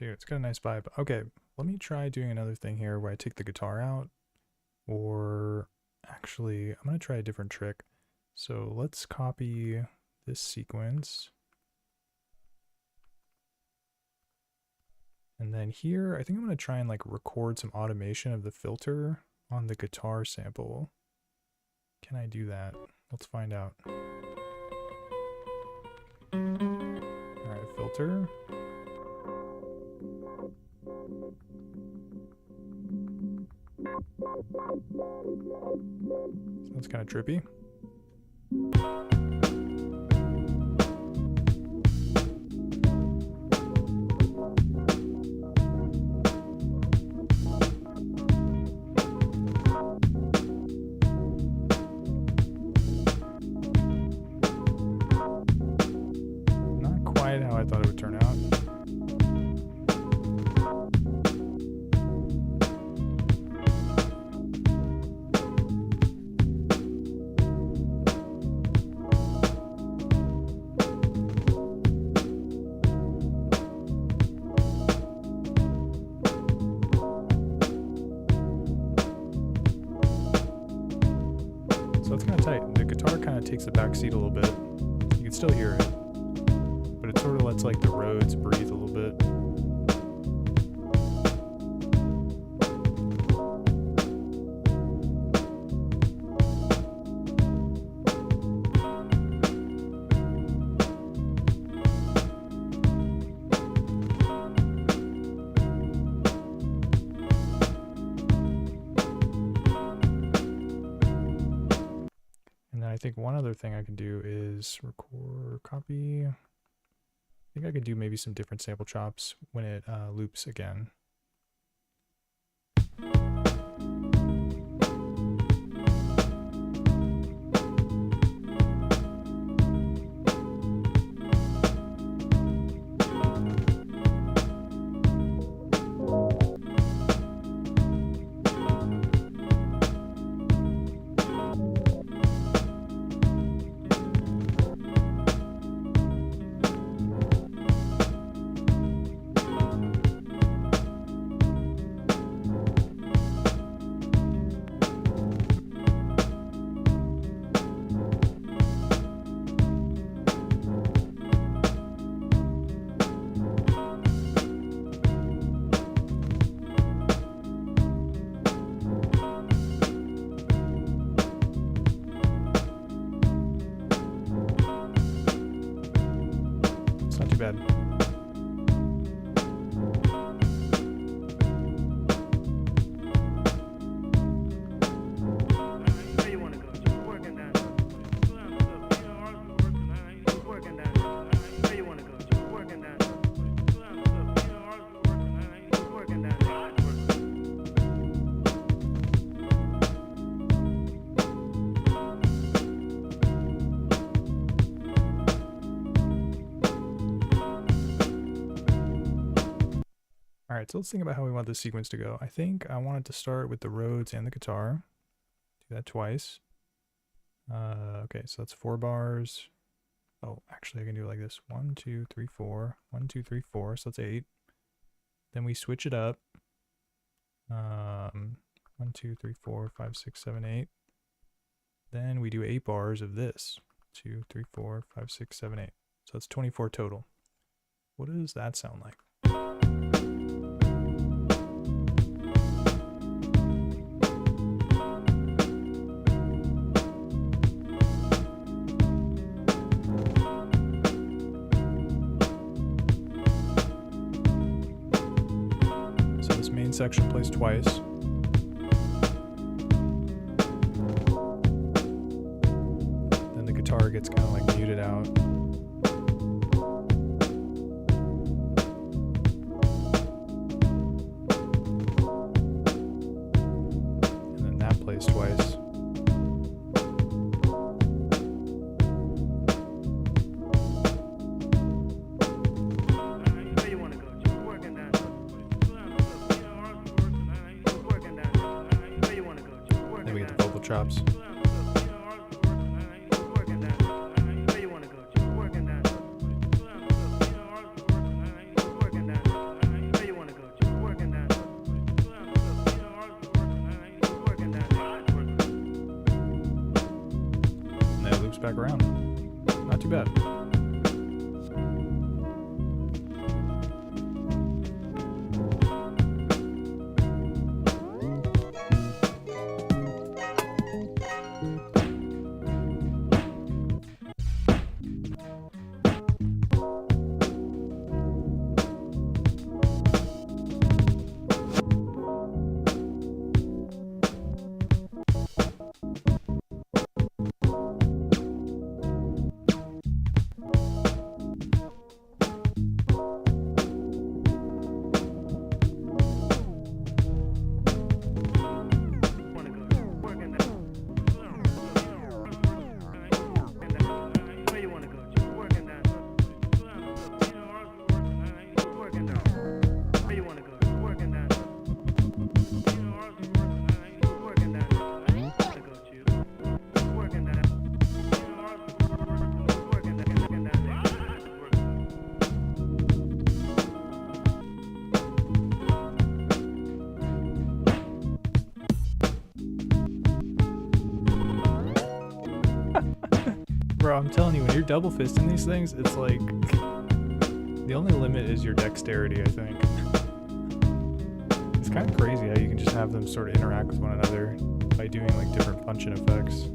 Dude, it's got a nice vibe. Okay, let me try doing another thing here where I take the guitar out. Or actually, I'm going to try a different trick. So let's copy this sequence. And then here, I think I'm going to try and like record some automation of the filter on the guitar sample. Can I do that? Let's find out. Alright, filter. So that's kind of trippy. Not quite how I thought it would turn out. So it's kind of tight. The guitar kind of takes the back seat a little bit. You can still hear it, but it sort of lets like the Rhodes breathe a little bit. I think one other thing I can do is record, copy. I think I could do maybe some different sample chops when it loops again. Bad. Alright, so let's think about how we want this sequence to go. I think I want it to start with the Rhodes and the guitar. Do that twice. Okay, so that's 4 bars. Oh, actually I can do it like this. 1, 2, 3, 4. 1, 2, 3, 4. So that's 8. Then we switch it up. 1, 2, 3, 4, 5, 6, 7, 8. Then we do 8 bars of this. 2, 3, 4, 5, 6, 7, 8. So that's 24 total. What does that sound like? Section plays twice. Then the guitar gets kind of like muted out. And then that plays twice. Chops. around. Not too bad. Bro, I'm telling you, when you're double fisting these things, it's like the only limit is your dexterity, I think. It's kind of crazy how you can just have them sort of interact with one another by doing like different function effects.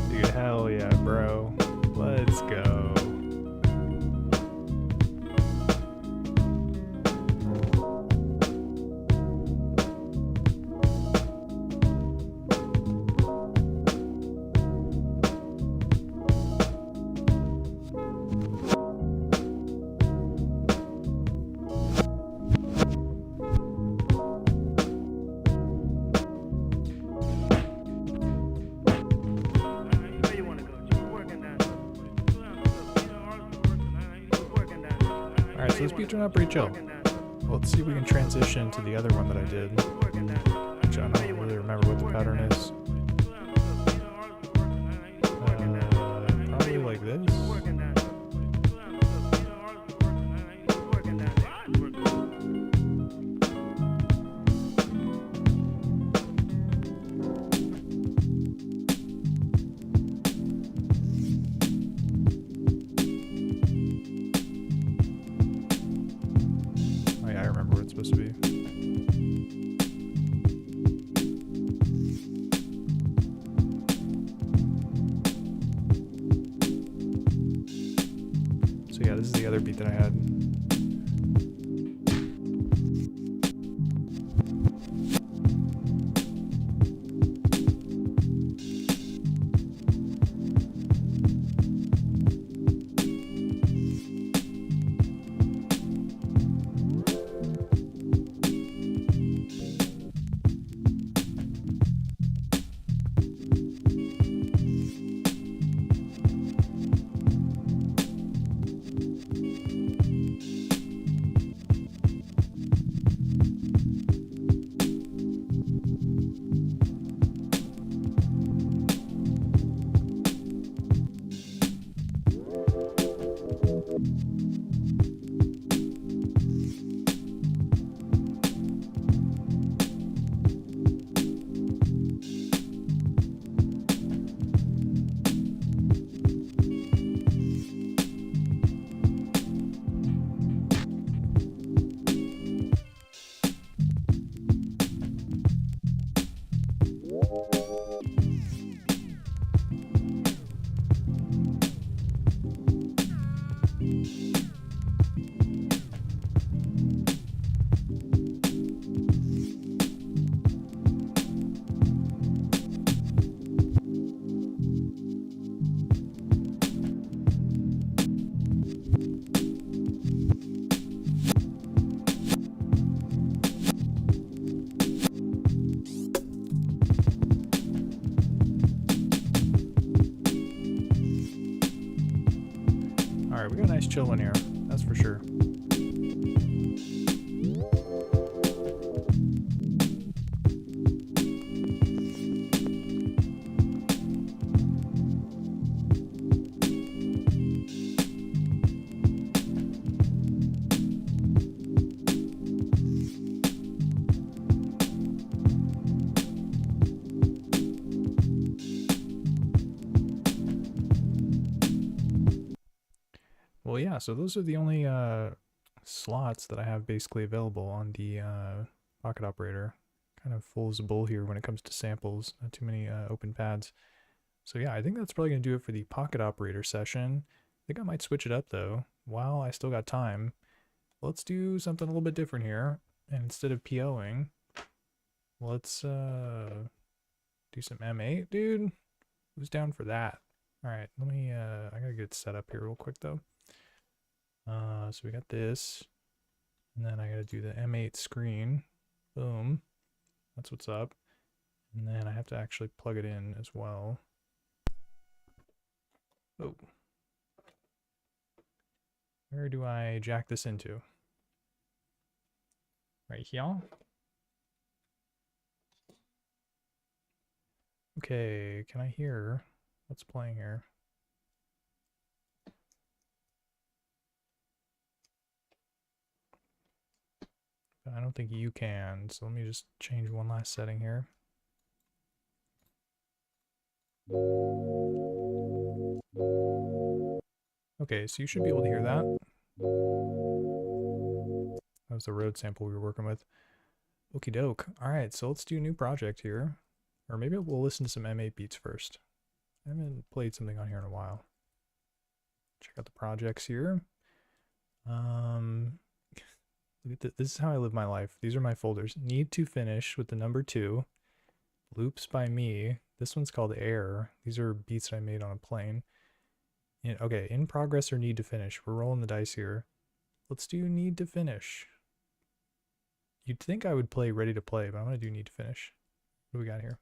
Dude, hell yeah, bro. Let's go. Alright, so this beat turned out pretty chill. Well, let's see if we can transition to the other one that I did, which I don't really remember what the pattern is. Probably like this. Oh yeah, I remember what it's supposed to be. So yeah, this is the other beat that I had. got a nice chill one here, that's for sure. Well, yeah, so those are the only slots that I have basically available on the pocket operator. Kind of full as a bull here when it comes to samples, not too many open pads. So yeah, I think that's probably going to do it for the pocket operator session. I think I might switch it up though, while I still got time. Let's do something a little bit different here. And instead of POing, let's do some M8, dude. Who's down for that? All right, let me, I gotta get it set up here real quick though. So we got this, and then I gotta do the M8 screen. Boom. That's what's up. And then I have to actually plug it in as well. Oh. Where do I jack this into? Right here. Okay, can I hear what's playing here? But I don't think you can, so let me just change one last setting here. Okay, so you should be able to hear that. That was the road sample we were working with. Okie doke. Alright, so let's do a new project here. Or maybe we'll listen to some M8 beats first. I haven't played something on here in a while. Check out the projects here. Look at this is how I live my life. These are my folders. Need to finish with the number 2. Loops by me. This one's called Air. These are beats that I made on a plane. And, okay, in progress or need to finish. We're rolling the dice here. Let's do need to finish. You'd think I would play ready to play, but I'm gonna do need to finish. What do we got here?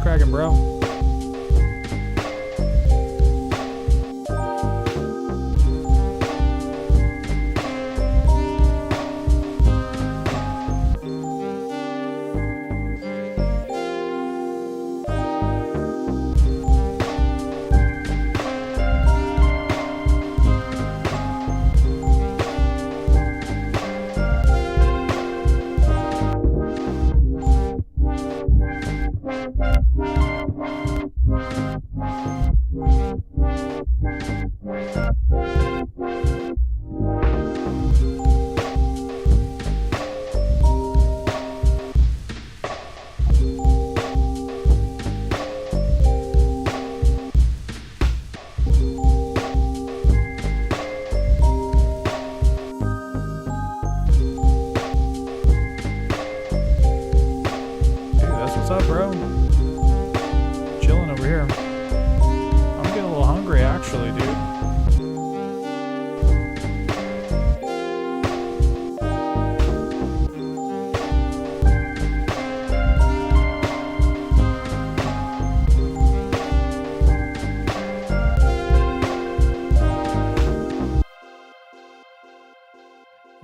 cracking, bro? What's up, bro? Chilling over here. I'm getting a little hungry, actually, dude.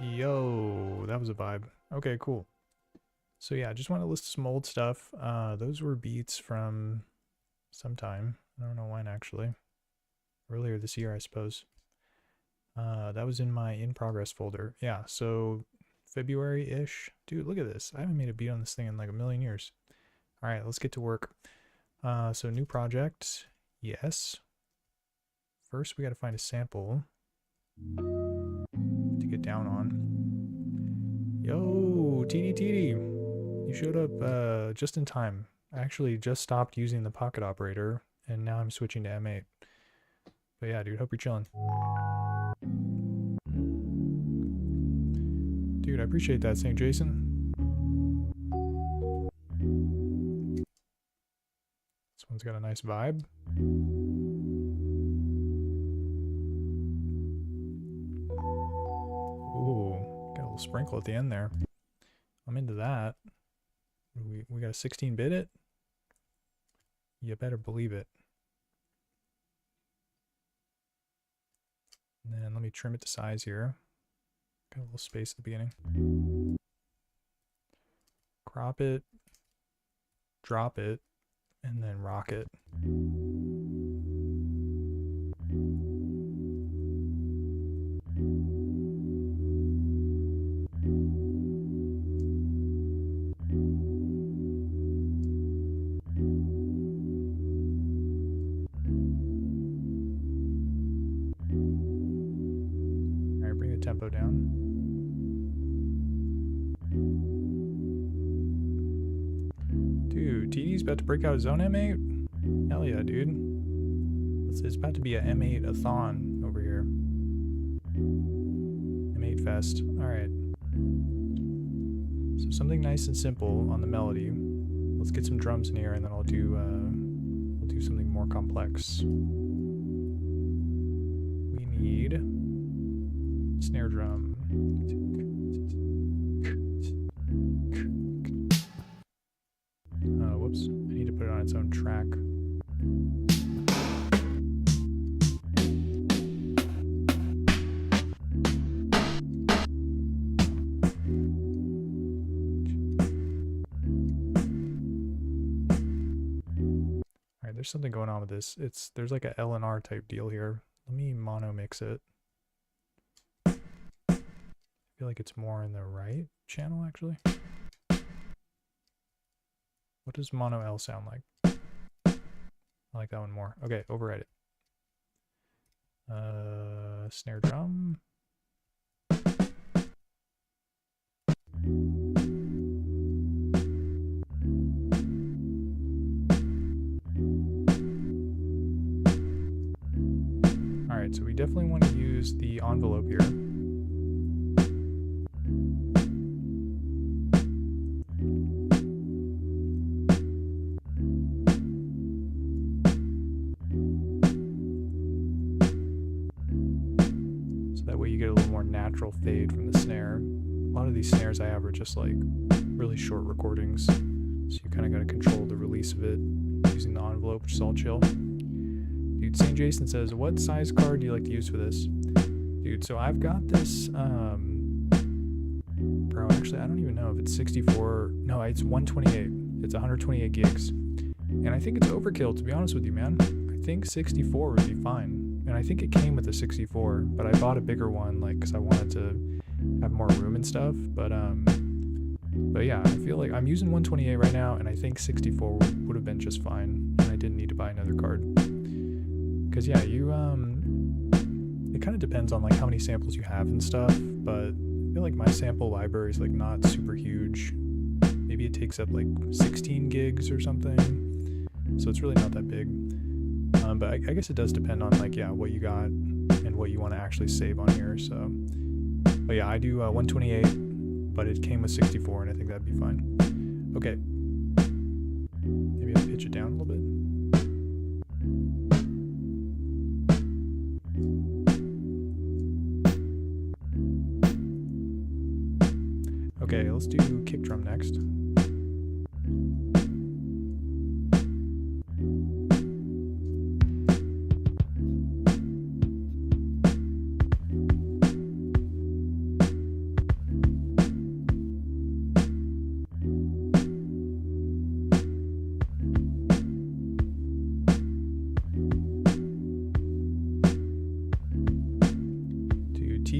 Yo, that was a vibe. Okay, cool. So yeah, I just want to list some old stuff. Those were beats from sometime. I don't know when, actually. Earlier this year, I suppose. That was in my in progress folder. Yeah, so February-ish. Dude, look at this. I haven't made a beat on this thing in like a million years. All right, let's get to work. So new project. Yes. First, we got to find a sample to get down on. Yo, TD. You showed up just in time. I actually just stopped using the pocket operator, and now I'm switching to M8. But yeah, dude, hope you're chilling. Dude, I appreciate that, St. Jason. This one's got a nice vibe. Ooh, got a little sprinkle at the end there. I'm into that. We got a 16-bit it? You better believe it. And then let me trim it to size here. Got a little space at the beginning. Crop it, drop it, and then rock it. Tempo down. Dude, TD's about to break out his own M8? Hell yeah, dude. It's about to be a M8-a-thon over here. M8 Fest. Alright. So something nice and simple on the melody. Let's get some drums in here and then I'll do something more complex. We need snare drum. Whoops. I need to put it on its own track. Alright, there's something going on with this. There's like a L and R type deal here. Let me mono mix it. I feel like it's more in the right channel, actually. What does mono L sound like? I like that one more. Okay, override it. Snare drum. Alright, so we definitely want to use the envelope here. Natural fade from the snare. A lot of these snares I have are just like really short recordings, so you kind of got to control the release of it. using the envelope, which is all chill. Dude, St. Jason says, what size card do you like to use for this? Dude, so I've got this, bro, actually, I don't even know if it's 64. No, it's 128. It's 128 gigs. And I think it's overkill, to be honest with you, man. I think 64 would be fine. And I think it came with a 64, but I bought a bigger one, like, because I wanted to have more room and stuff. But yeah, I feel like I'm using 128 right now, and I think 64 would have been just fine. And I didn't need to buy another card. Because, yeah, it kind of depends on, like, how many samples you have and stuff, but I feel like my sample library is, like, not super huge. Maybe it takes up, like, 16 gigs or something, so it's really not that big. But I guess it does depend on, like, yeah, what you got and what you want to actually save on here, so. But, yeah, I do 128, but it came with 64, and I think that'd be fine. Okay. Maybe I'll pitch it down a little bit. Okay, let's do kick drum next.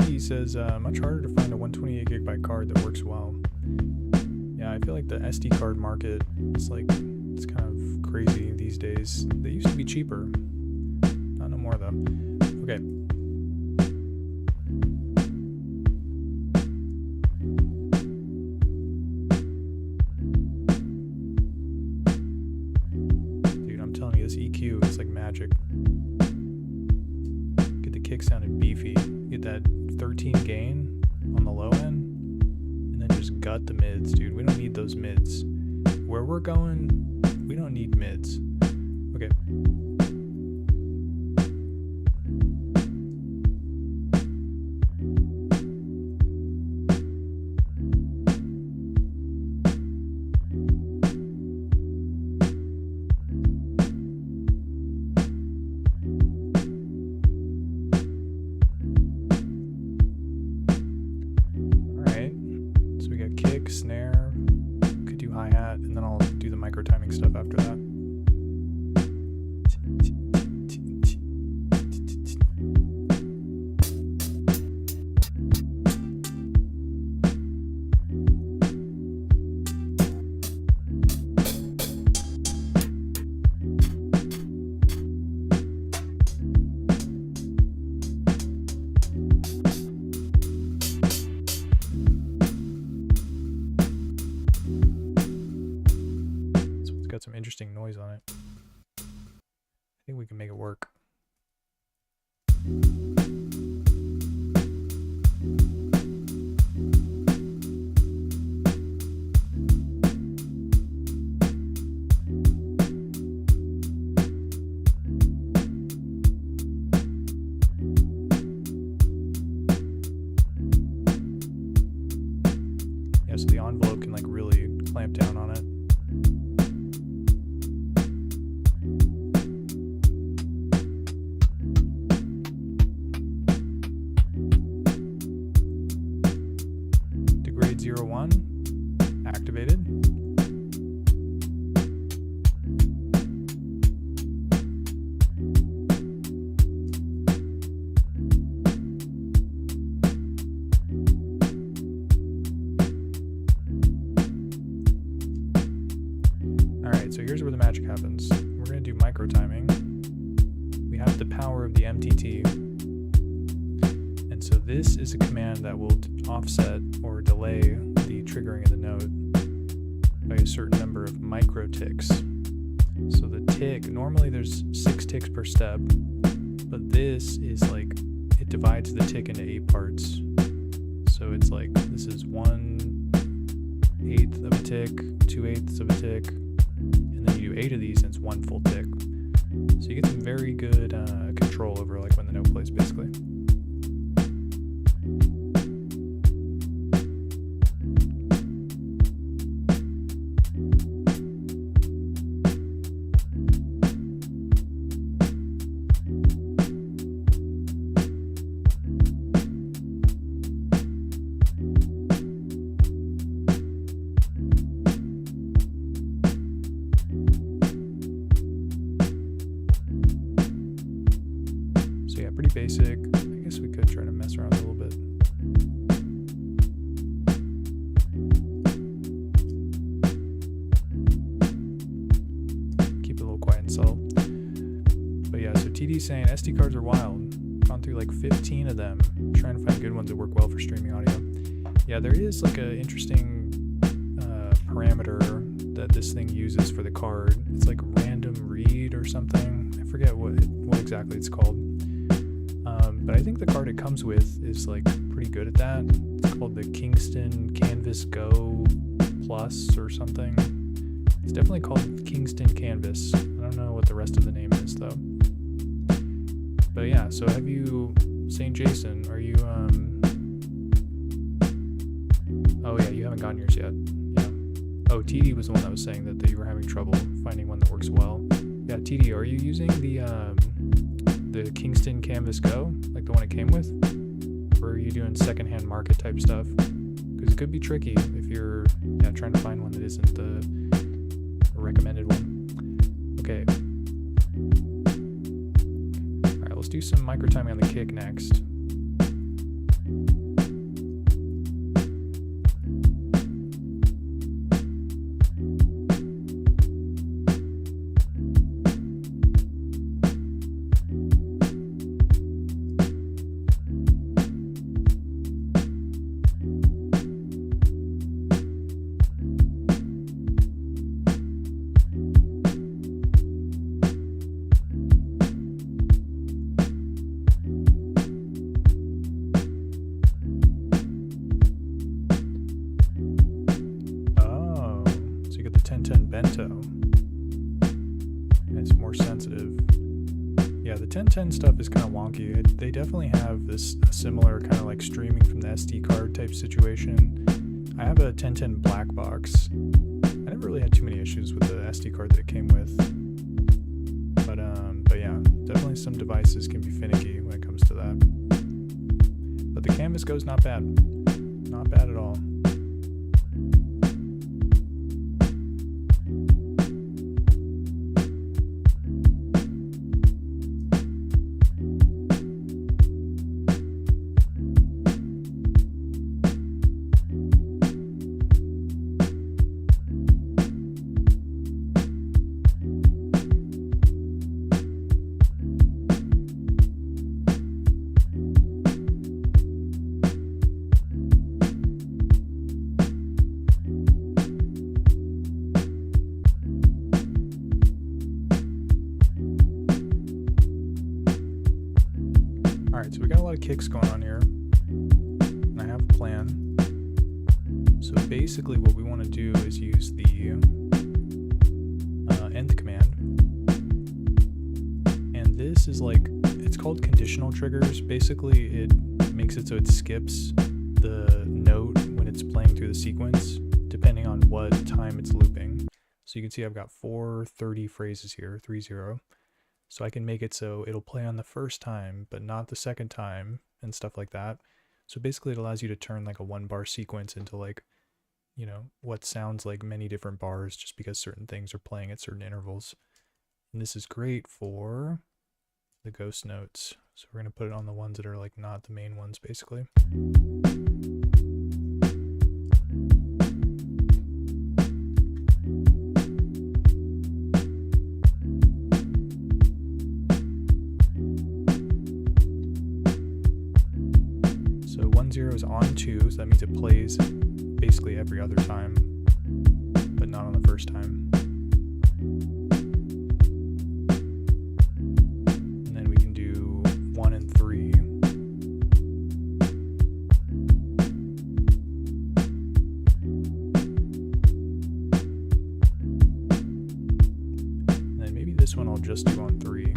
He says, much harder to find a 128 gigabyte card that works well. Yeah, I feel like the SD card market is like, it's kind of crazy these days. They used to be cheaper. Not no more though. Okay. Dude, I'm telling you, this EQ is like magic. Get the kick sounding beefy. Get that 13 gain on the low end, and then just gut the mids, dude. We don't need those mids. Where we're going, we don't need mids. Okay. Snare, could do hi-hat, and then I'll do the micro timing stuff after that. Got some interesting noise on it. I think we can make it work. Yeah, so the envelope can like really clamp down on it. Degrade 01 activated. Alright, so here's where the magic happens. We're going to do micro timing. We have the power of the MTT. And so this is a command that will offset or delay the triggering of the note by a certain number of micro ticks. So the tick, normally there's 6 ticks per step, but this is like, it divides the tick into 8 parts. So it's like, this is 1/8 of a tick, 2/8 of a tick, and then you do 8 of these and it's 1 full tick. So you get some very good control over like when the note plays basically. basic. I guess we could try to mess around a little bit. Keep it a little quiet and subtle. But yeah, so TD's saying SD cards are wild. Gone through like 15 of them, trying to find good ones that work well for streaming audio. Yeah, there is like an interesting parameter that this thing uses for the card. It's like random read or something. I forget what exactly it's called. But I think the card it comes with is like pretty good at that. It's called the Kingston Canvas Go Plus or something. It's definitely called Kingston Canvas. I don't know what the rest of the name is though. But yeah, so have you, St. Jason, are you, oh yeah, you haven't gotten yours yet. Yeah. Oh, TD was the one that was saying that you were having trouble finding one that works well. Yeah, TD, are you using the Kingston Canvas Go, like the one it came with? Or are you doing secondhand market type stuff? Because it could be tricky if you're trying to find one that isn't the recommended one. Okay. Alright, let's do some micro timing on the kick next. Bento. It's more sensitive. Yeah, the 1010 stuff is kind of wonky. They definitely have this similar kind of like streaming from the SD card type situation. I have a 1010 black box. I never really had too many issues with the SD card that it came with. But yeah, definitely some devices can be finicky when it comes to that. But the Canvas Go's not bad. Not bad at all. So we got a lot of kicks going on here, and I have a plan. So basically what we want to do is use the nth command, and this is like, it's called conditional triggers. Basically it makes it so it skips the note when it's playing through the sequence, depending on what time it's looping. So you can see I've got 430 phrases here, 30. So I can make it so it'll play on the first time, but not the second time, and stuff like that. So basically it allows you to turn like a 1-bar sequence into like, you know, what sounds like many different bars just because certain things are playing at certain intervals. And this is great for the ghost notes. So we're going to put it on the ones that are like not the main ones basically. Zero is on 2, so that means it plays basically every other time, but not on the first time. And then we can do 1 and 3. And then maybe this one I'll just do on 3.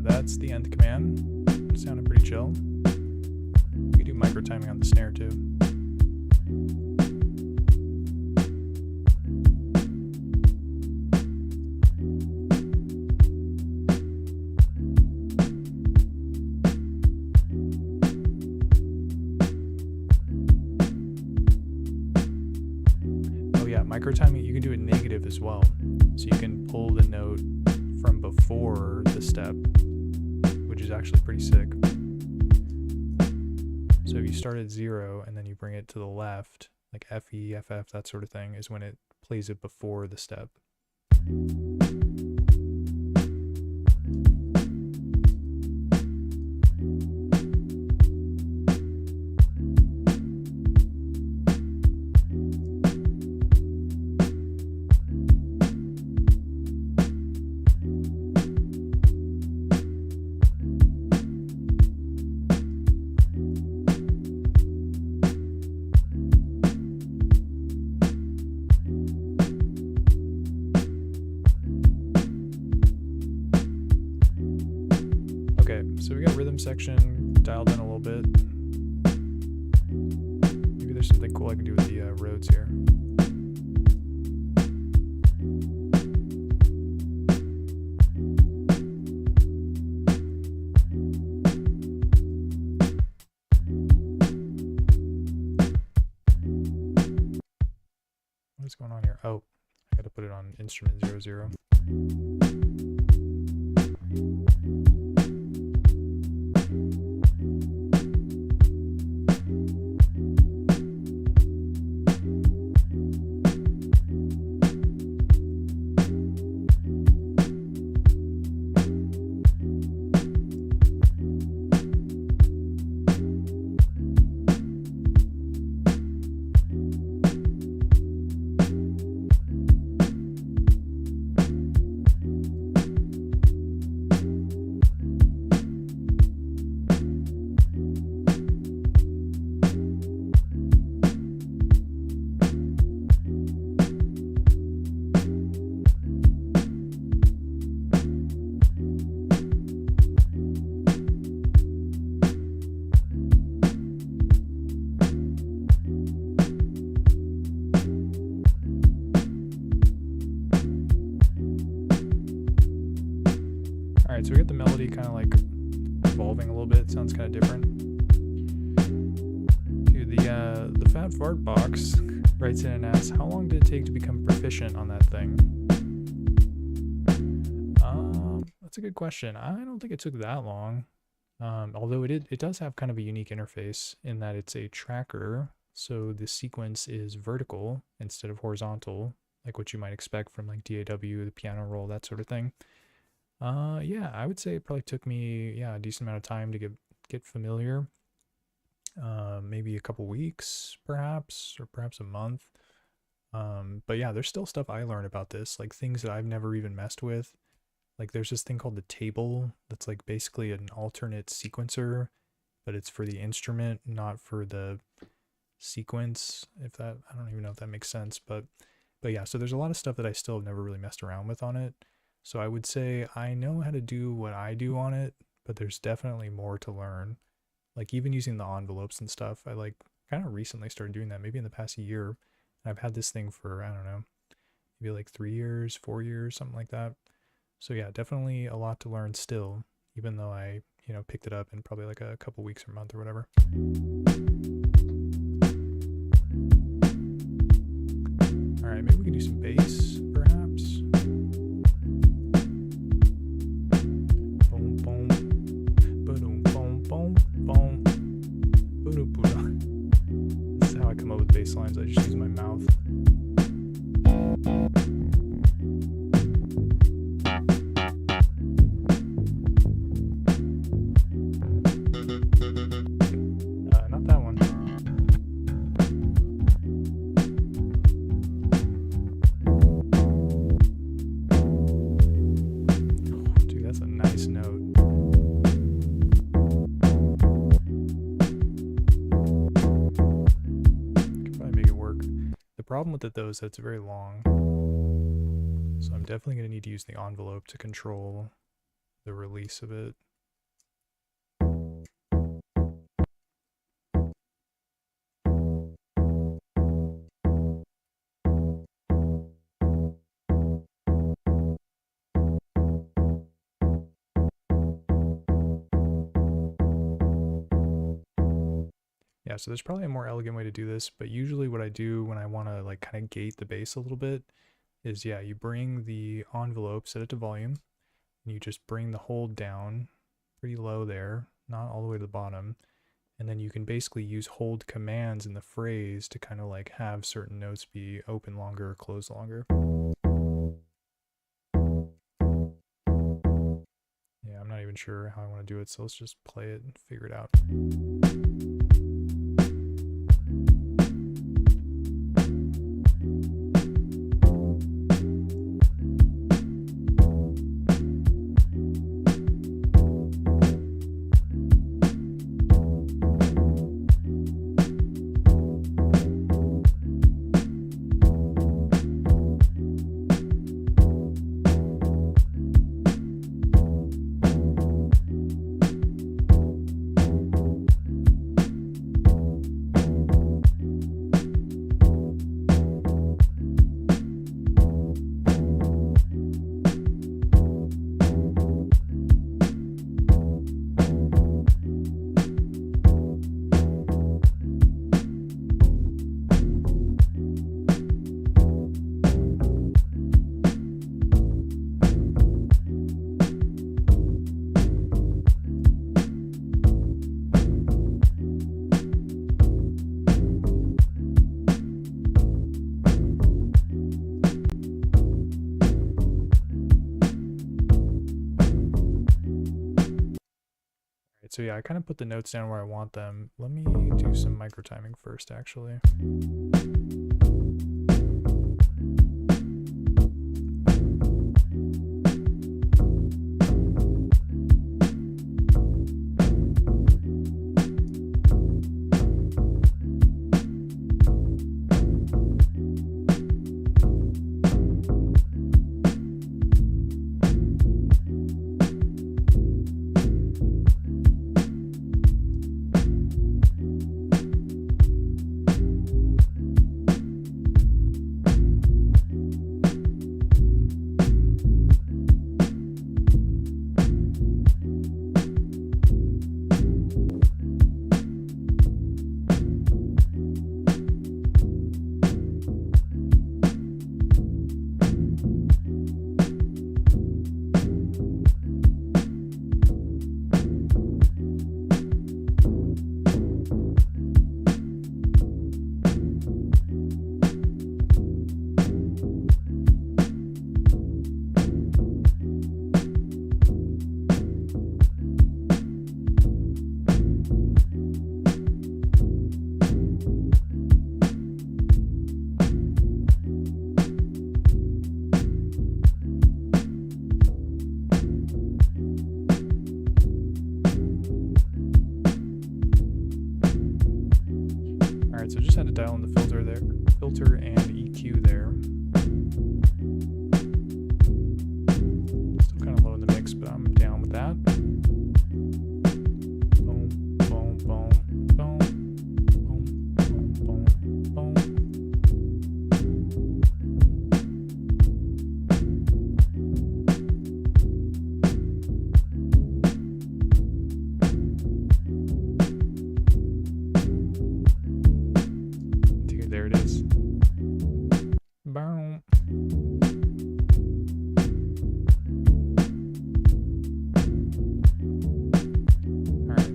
That's the nth command. It sounded pretty chill. You can do micro timing on the snare too. yeah, micro timing, you can do it negative as well. So you can pull the note from before the step, which is actually pretty sick. So if you start at 0 and then you bring it to the left, like F, E, F, F, that sort of thing, is when it plays it before the step. Okay, so we got rhythm section dialed in a little bit. Maybe there's something cool I can do with the roads here. What's going on here? Oh, I gotta put it on instrument 00. Alright, so we got the melody kind of like evolving a little bit. It sounds kind of different. Dude, the Fat Fart Box writes in and asks, how long did it take to become proficient on that thing? That's a good question. I don't think it took that long. Although it does have kind of a unique interface in that it's a tracker, so the sequence is vertical instead of horizontal, like what you might expect from like DAW, the piano roll, that sort of thing. Yeah, I would say it probably took me a decent amount of time to get familiar. Maybe a couple weeks, perhaps, or perhaps a month. But yeah, there's still stuff I learned about this, like things that I've never even messed with. Like there's this thing called the table that's like basically an alternate sequencer, but it's for the instrument, not for the sequence. I don't even know if that makes sense, but yeah, so there's a lot of stuff that I still have never really messed around with on it. So I would say I know how to do what I do on it, but there's definitely more to learn. Like even using the envelopes and stuff, I like kind of recently started doing that, maybe in the past year. And I've had this thing for, I don't know, maybe like 3 years, 4 years, something like that. So yeah, definitely a lot to learn still, even though I, picked it up in probably like a couple weeks or month or whatever. All right, maybe we can do some bass, perhaps. Boom, boom, boom, boom, boom, boom, boom, boom. This is how I come up with bass lines. I just use my mouth. Not that one. Dude, that's a nice note. Could probably make it work. The problem with it though is that it's very long. So I'm definitely going to need to use the envelope to control the release of it. Yeah, so there's probably a more elegant way to do this, but usually what I do when I want to like kind of gate the base a little bit is, yeah, you bring the envelope, set it to volume, and you just bring the hold down pretty low there, not all the way to the bottom. And then you can basically use hold commands in the phrase to kind of like have certain notes be open longer or close longer. Yeah, I'm not even sure how I want to do it, so let's just play it and figure it out. So yeah, I kind of put the notes down where I want them. Let me do some micro timing first, actually. Alright, so just had to dial in the filter there, filter and EQ there. Still kind of low in the mix, but I'm down with that. Boom, boom, boom, boom, boom, boom, boom, boom. There it is. Boom. Alright.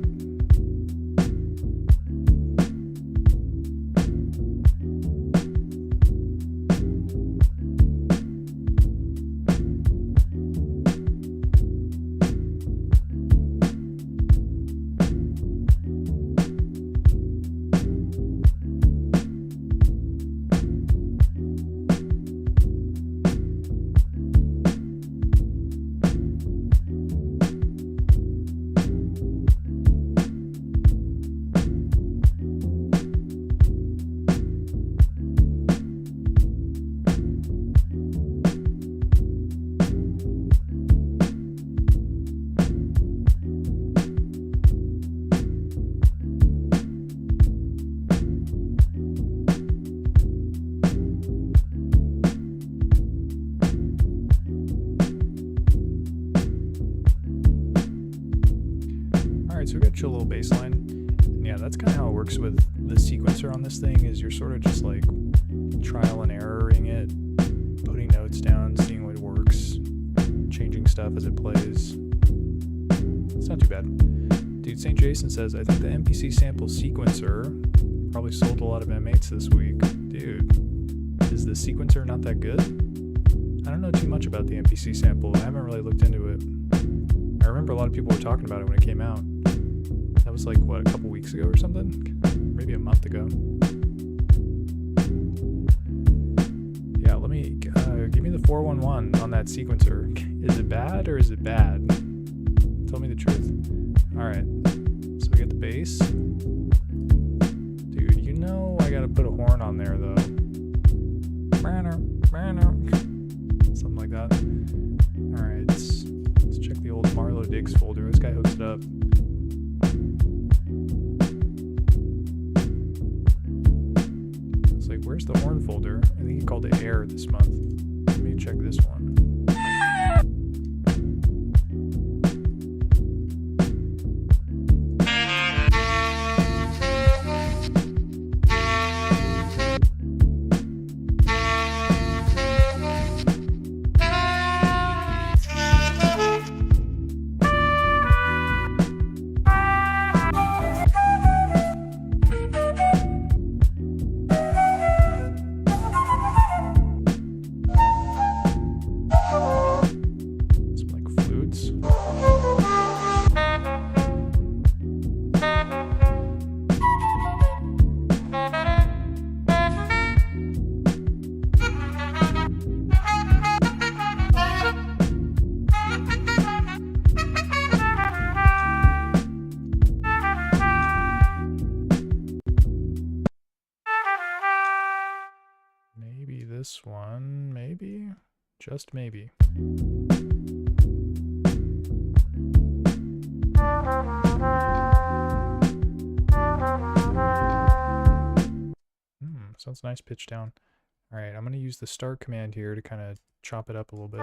Alright, so we got a chill little bass line. And yeah, yeah, that's kind of how it works with the sequencer on this thing. Is you're sort of just like trial and erroring it, putting notes down, seeing what works, changing stuff as it plays. It's not too bad. Dude, St. Jason says, I think the MPC sample sequencer probably sold a lot of M8s this week. Dude, is the sequencer not that good? I don't know too much about the MPC sample. I haven't really looked into it. I remember a lot of people were talking about it when it came out. That was like, what, a couple weeks ago or something? Maybe a month ago. Yeah, let me, give me the 411 on that sequencer. Is it bad or is it bad? Tell me the truth. Alright, so we get the bass. Dude, you know I gotta put a horn on there though. Something like that. Alright, let's check the old Marlowe Diggs folder. This guy hooks it up. It's like, where's the horn folder? I think he called it air this month. Let me check this one. This one, maybe? Just maybe. Sounds nice pitch down. Alright, I'm going to use the start command here to kind of chop it up a little bit.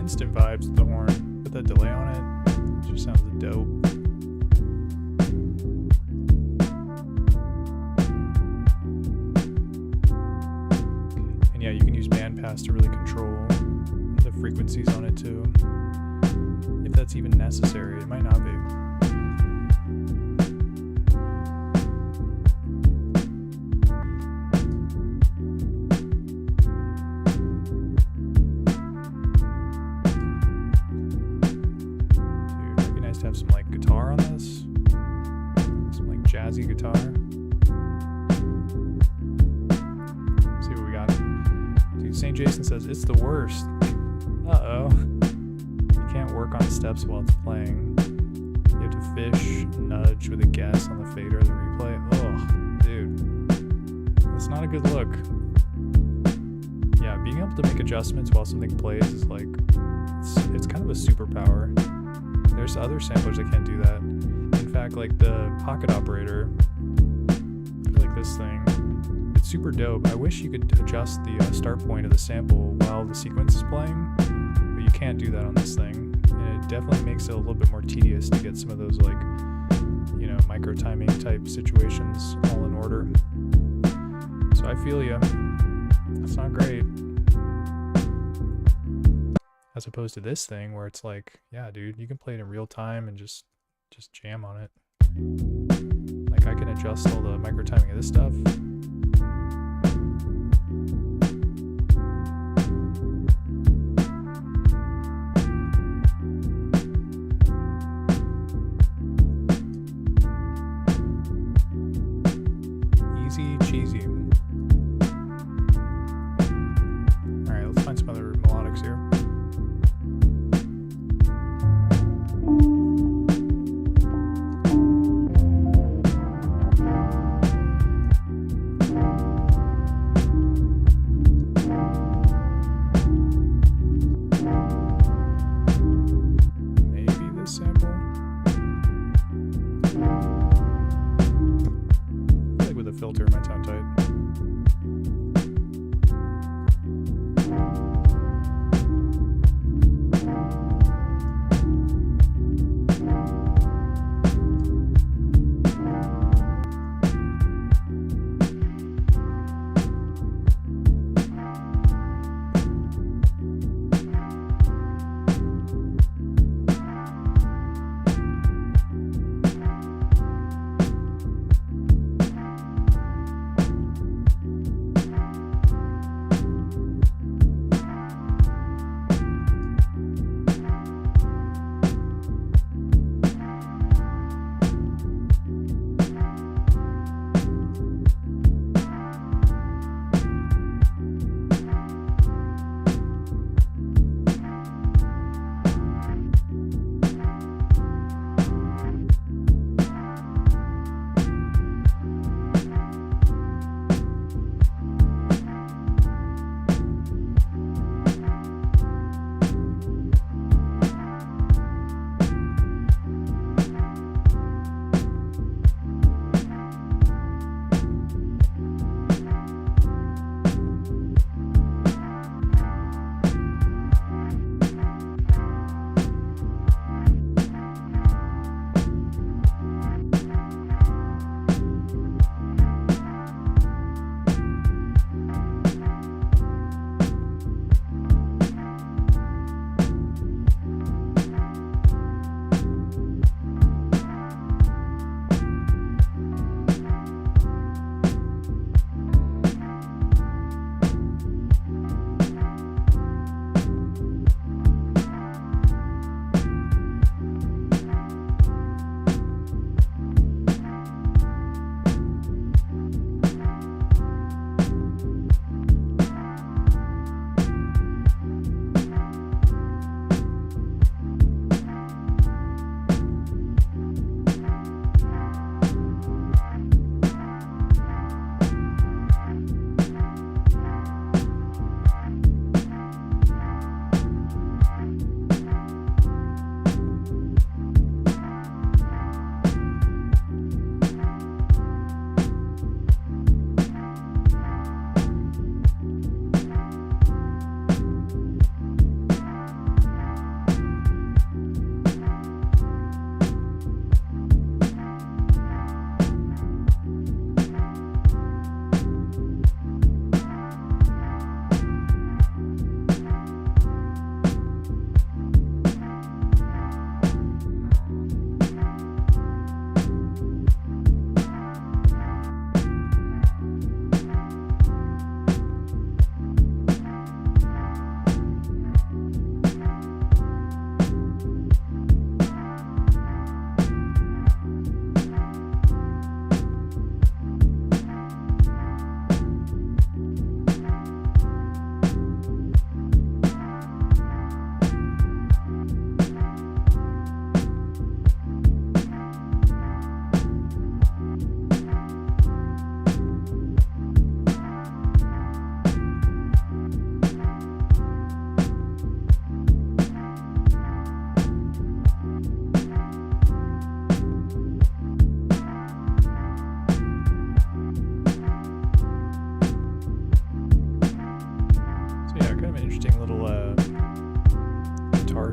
instant vibes with the horn. Put that delay on it. Just sounds dope. And yeah, you can use bandpass to really control the frequencies on it too. If that's even necessary, it might not be. Have some like guitar on this, some like jazzy guitar. Let's see what we got. Dude, St. Jason says it's the worst. Uh-oh. You can't work on steps while it's playing. You have to fish, nudge with a guess on the fader of the replay. Ugh, dude. That's not a good look. Yeah, being able to make adjustments while something plays is like, it's kind of a superpower. There's other samplers that can't do that. In fact, like the pocket operator, like this thing, it's super dope. I wish you could adjust the start point of the sample while the sequence is playing, but you can't do that on this thing. And it definitely makes it a little bit more tedious to get some of those like, you know, micro timing type situations all in order. So I feel you. That's not great. As opposed to this thing where it's like, yeah, dude, you can play it in real time and just jam on it. Like I can adjust all the micro timing of this stuff. Easy cheesy. All right, let's find some other melodics here.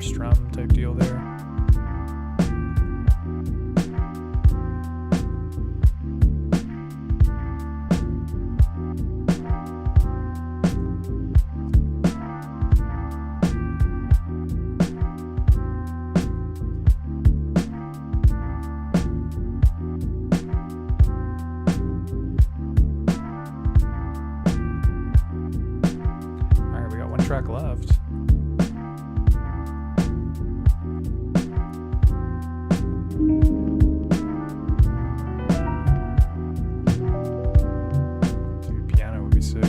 strum type deal there. Alright, we got one track left. Dude, piano would be sick.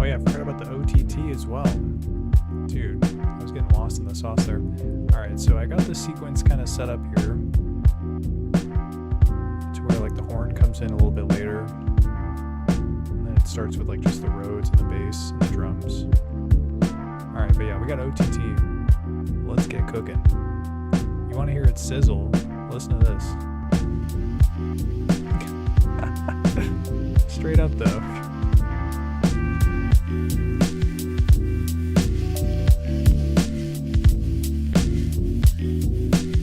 yeah, I forgot about the OTT as well. Dude, I was getting lost in the sauce there. Alright, so I got the sequence kind of set up here to where like the horn comes in a little bit later. And then it starts with like just the Rhodes and the bass and the drums. Alright, but yeah, we got OTT. Let's get cooking. You want to hear it sizzle? Listen to this. Straight up though.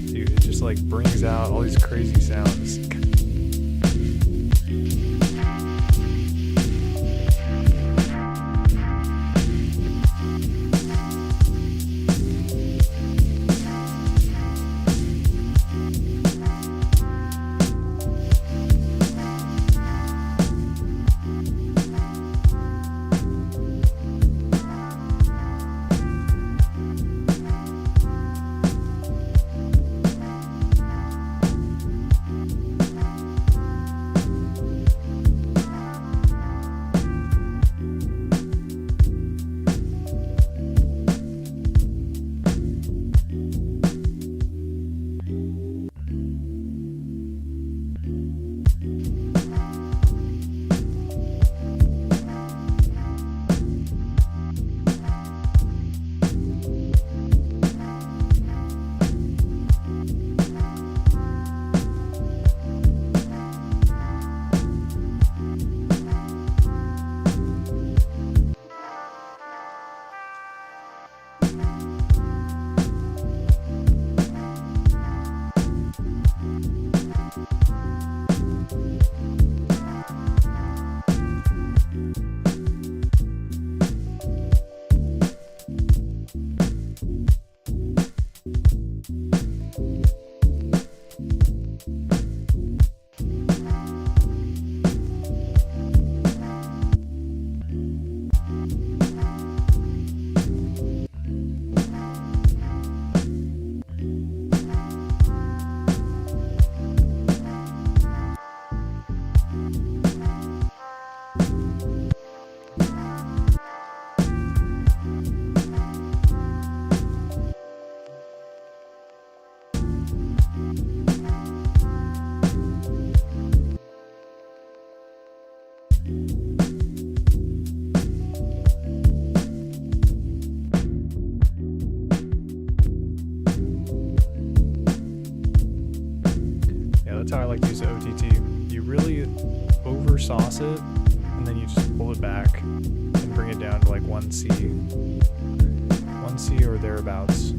Dude, it just like brings out all these crazy sounds. That's how I like to use the OTT. You really over sauce it, and then you just pull it back and bring it down to like 1C. 1C or thereabouts.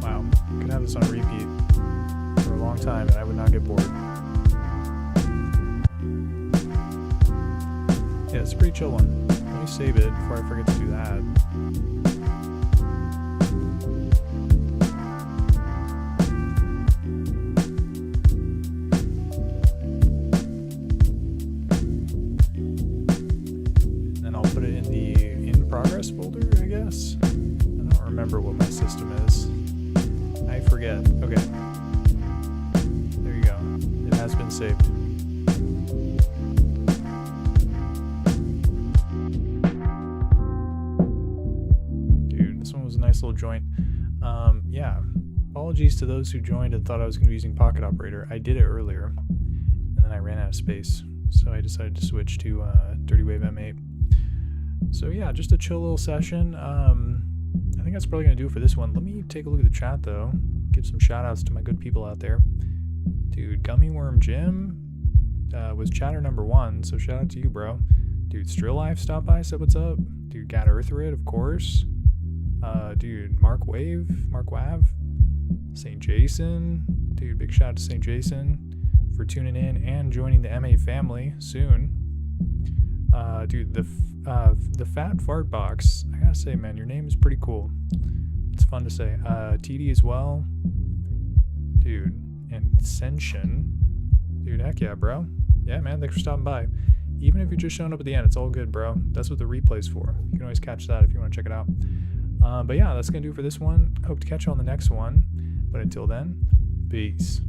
Wow, could have this on repeat for a long time and I would not get bored. Yeah, it's a pretty chill one. Let me save it before I forget to do that. Progress folder, I guess. I don't remember what my system is. I forget. Okay. There you go. It has been saved. Dude, this one was a nice little joint. Yeah. Apologies to those who joined and thought I was going to be using Pocket Operator. I did it earlier, and then I ran out of space, so I decided to switch to Dirty Wave M8. So yeah, just a chill little session. I think that's probably going to do it for this one. Let me take a look at the chat though. Give some shout outs to my good people out there. Dude, Gummy Worm Jim, was chatter number 1, so shout out to you, bro. Dude, Strill Life stopped by, said what's up. Dude, Gat Earthrid, of course. Dude, Mark Wav, St. Jason. Dude, big shout out to St. Jason for tuning in and joining the MA family soon. Dude, the Fat Fart Box, I gotta say, man, your name is pretty cool. It's fun to say. TD as well. Dude, and Ascension. Dude, heck yeah, bro. Yeah, man, thanks for stopping by. Even if you're just showing up at the end, it's all good, bro. That's what the replay's for. You can always catch that if you want to check it out. But yeah, that's going to do it for this one. Hope to catch you on the next one. But until then, peace.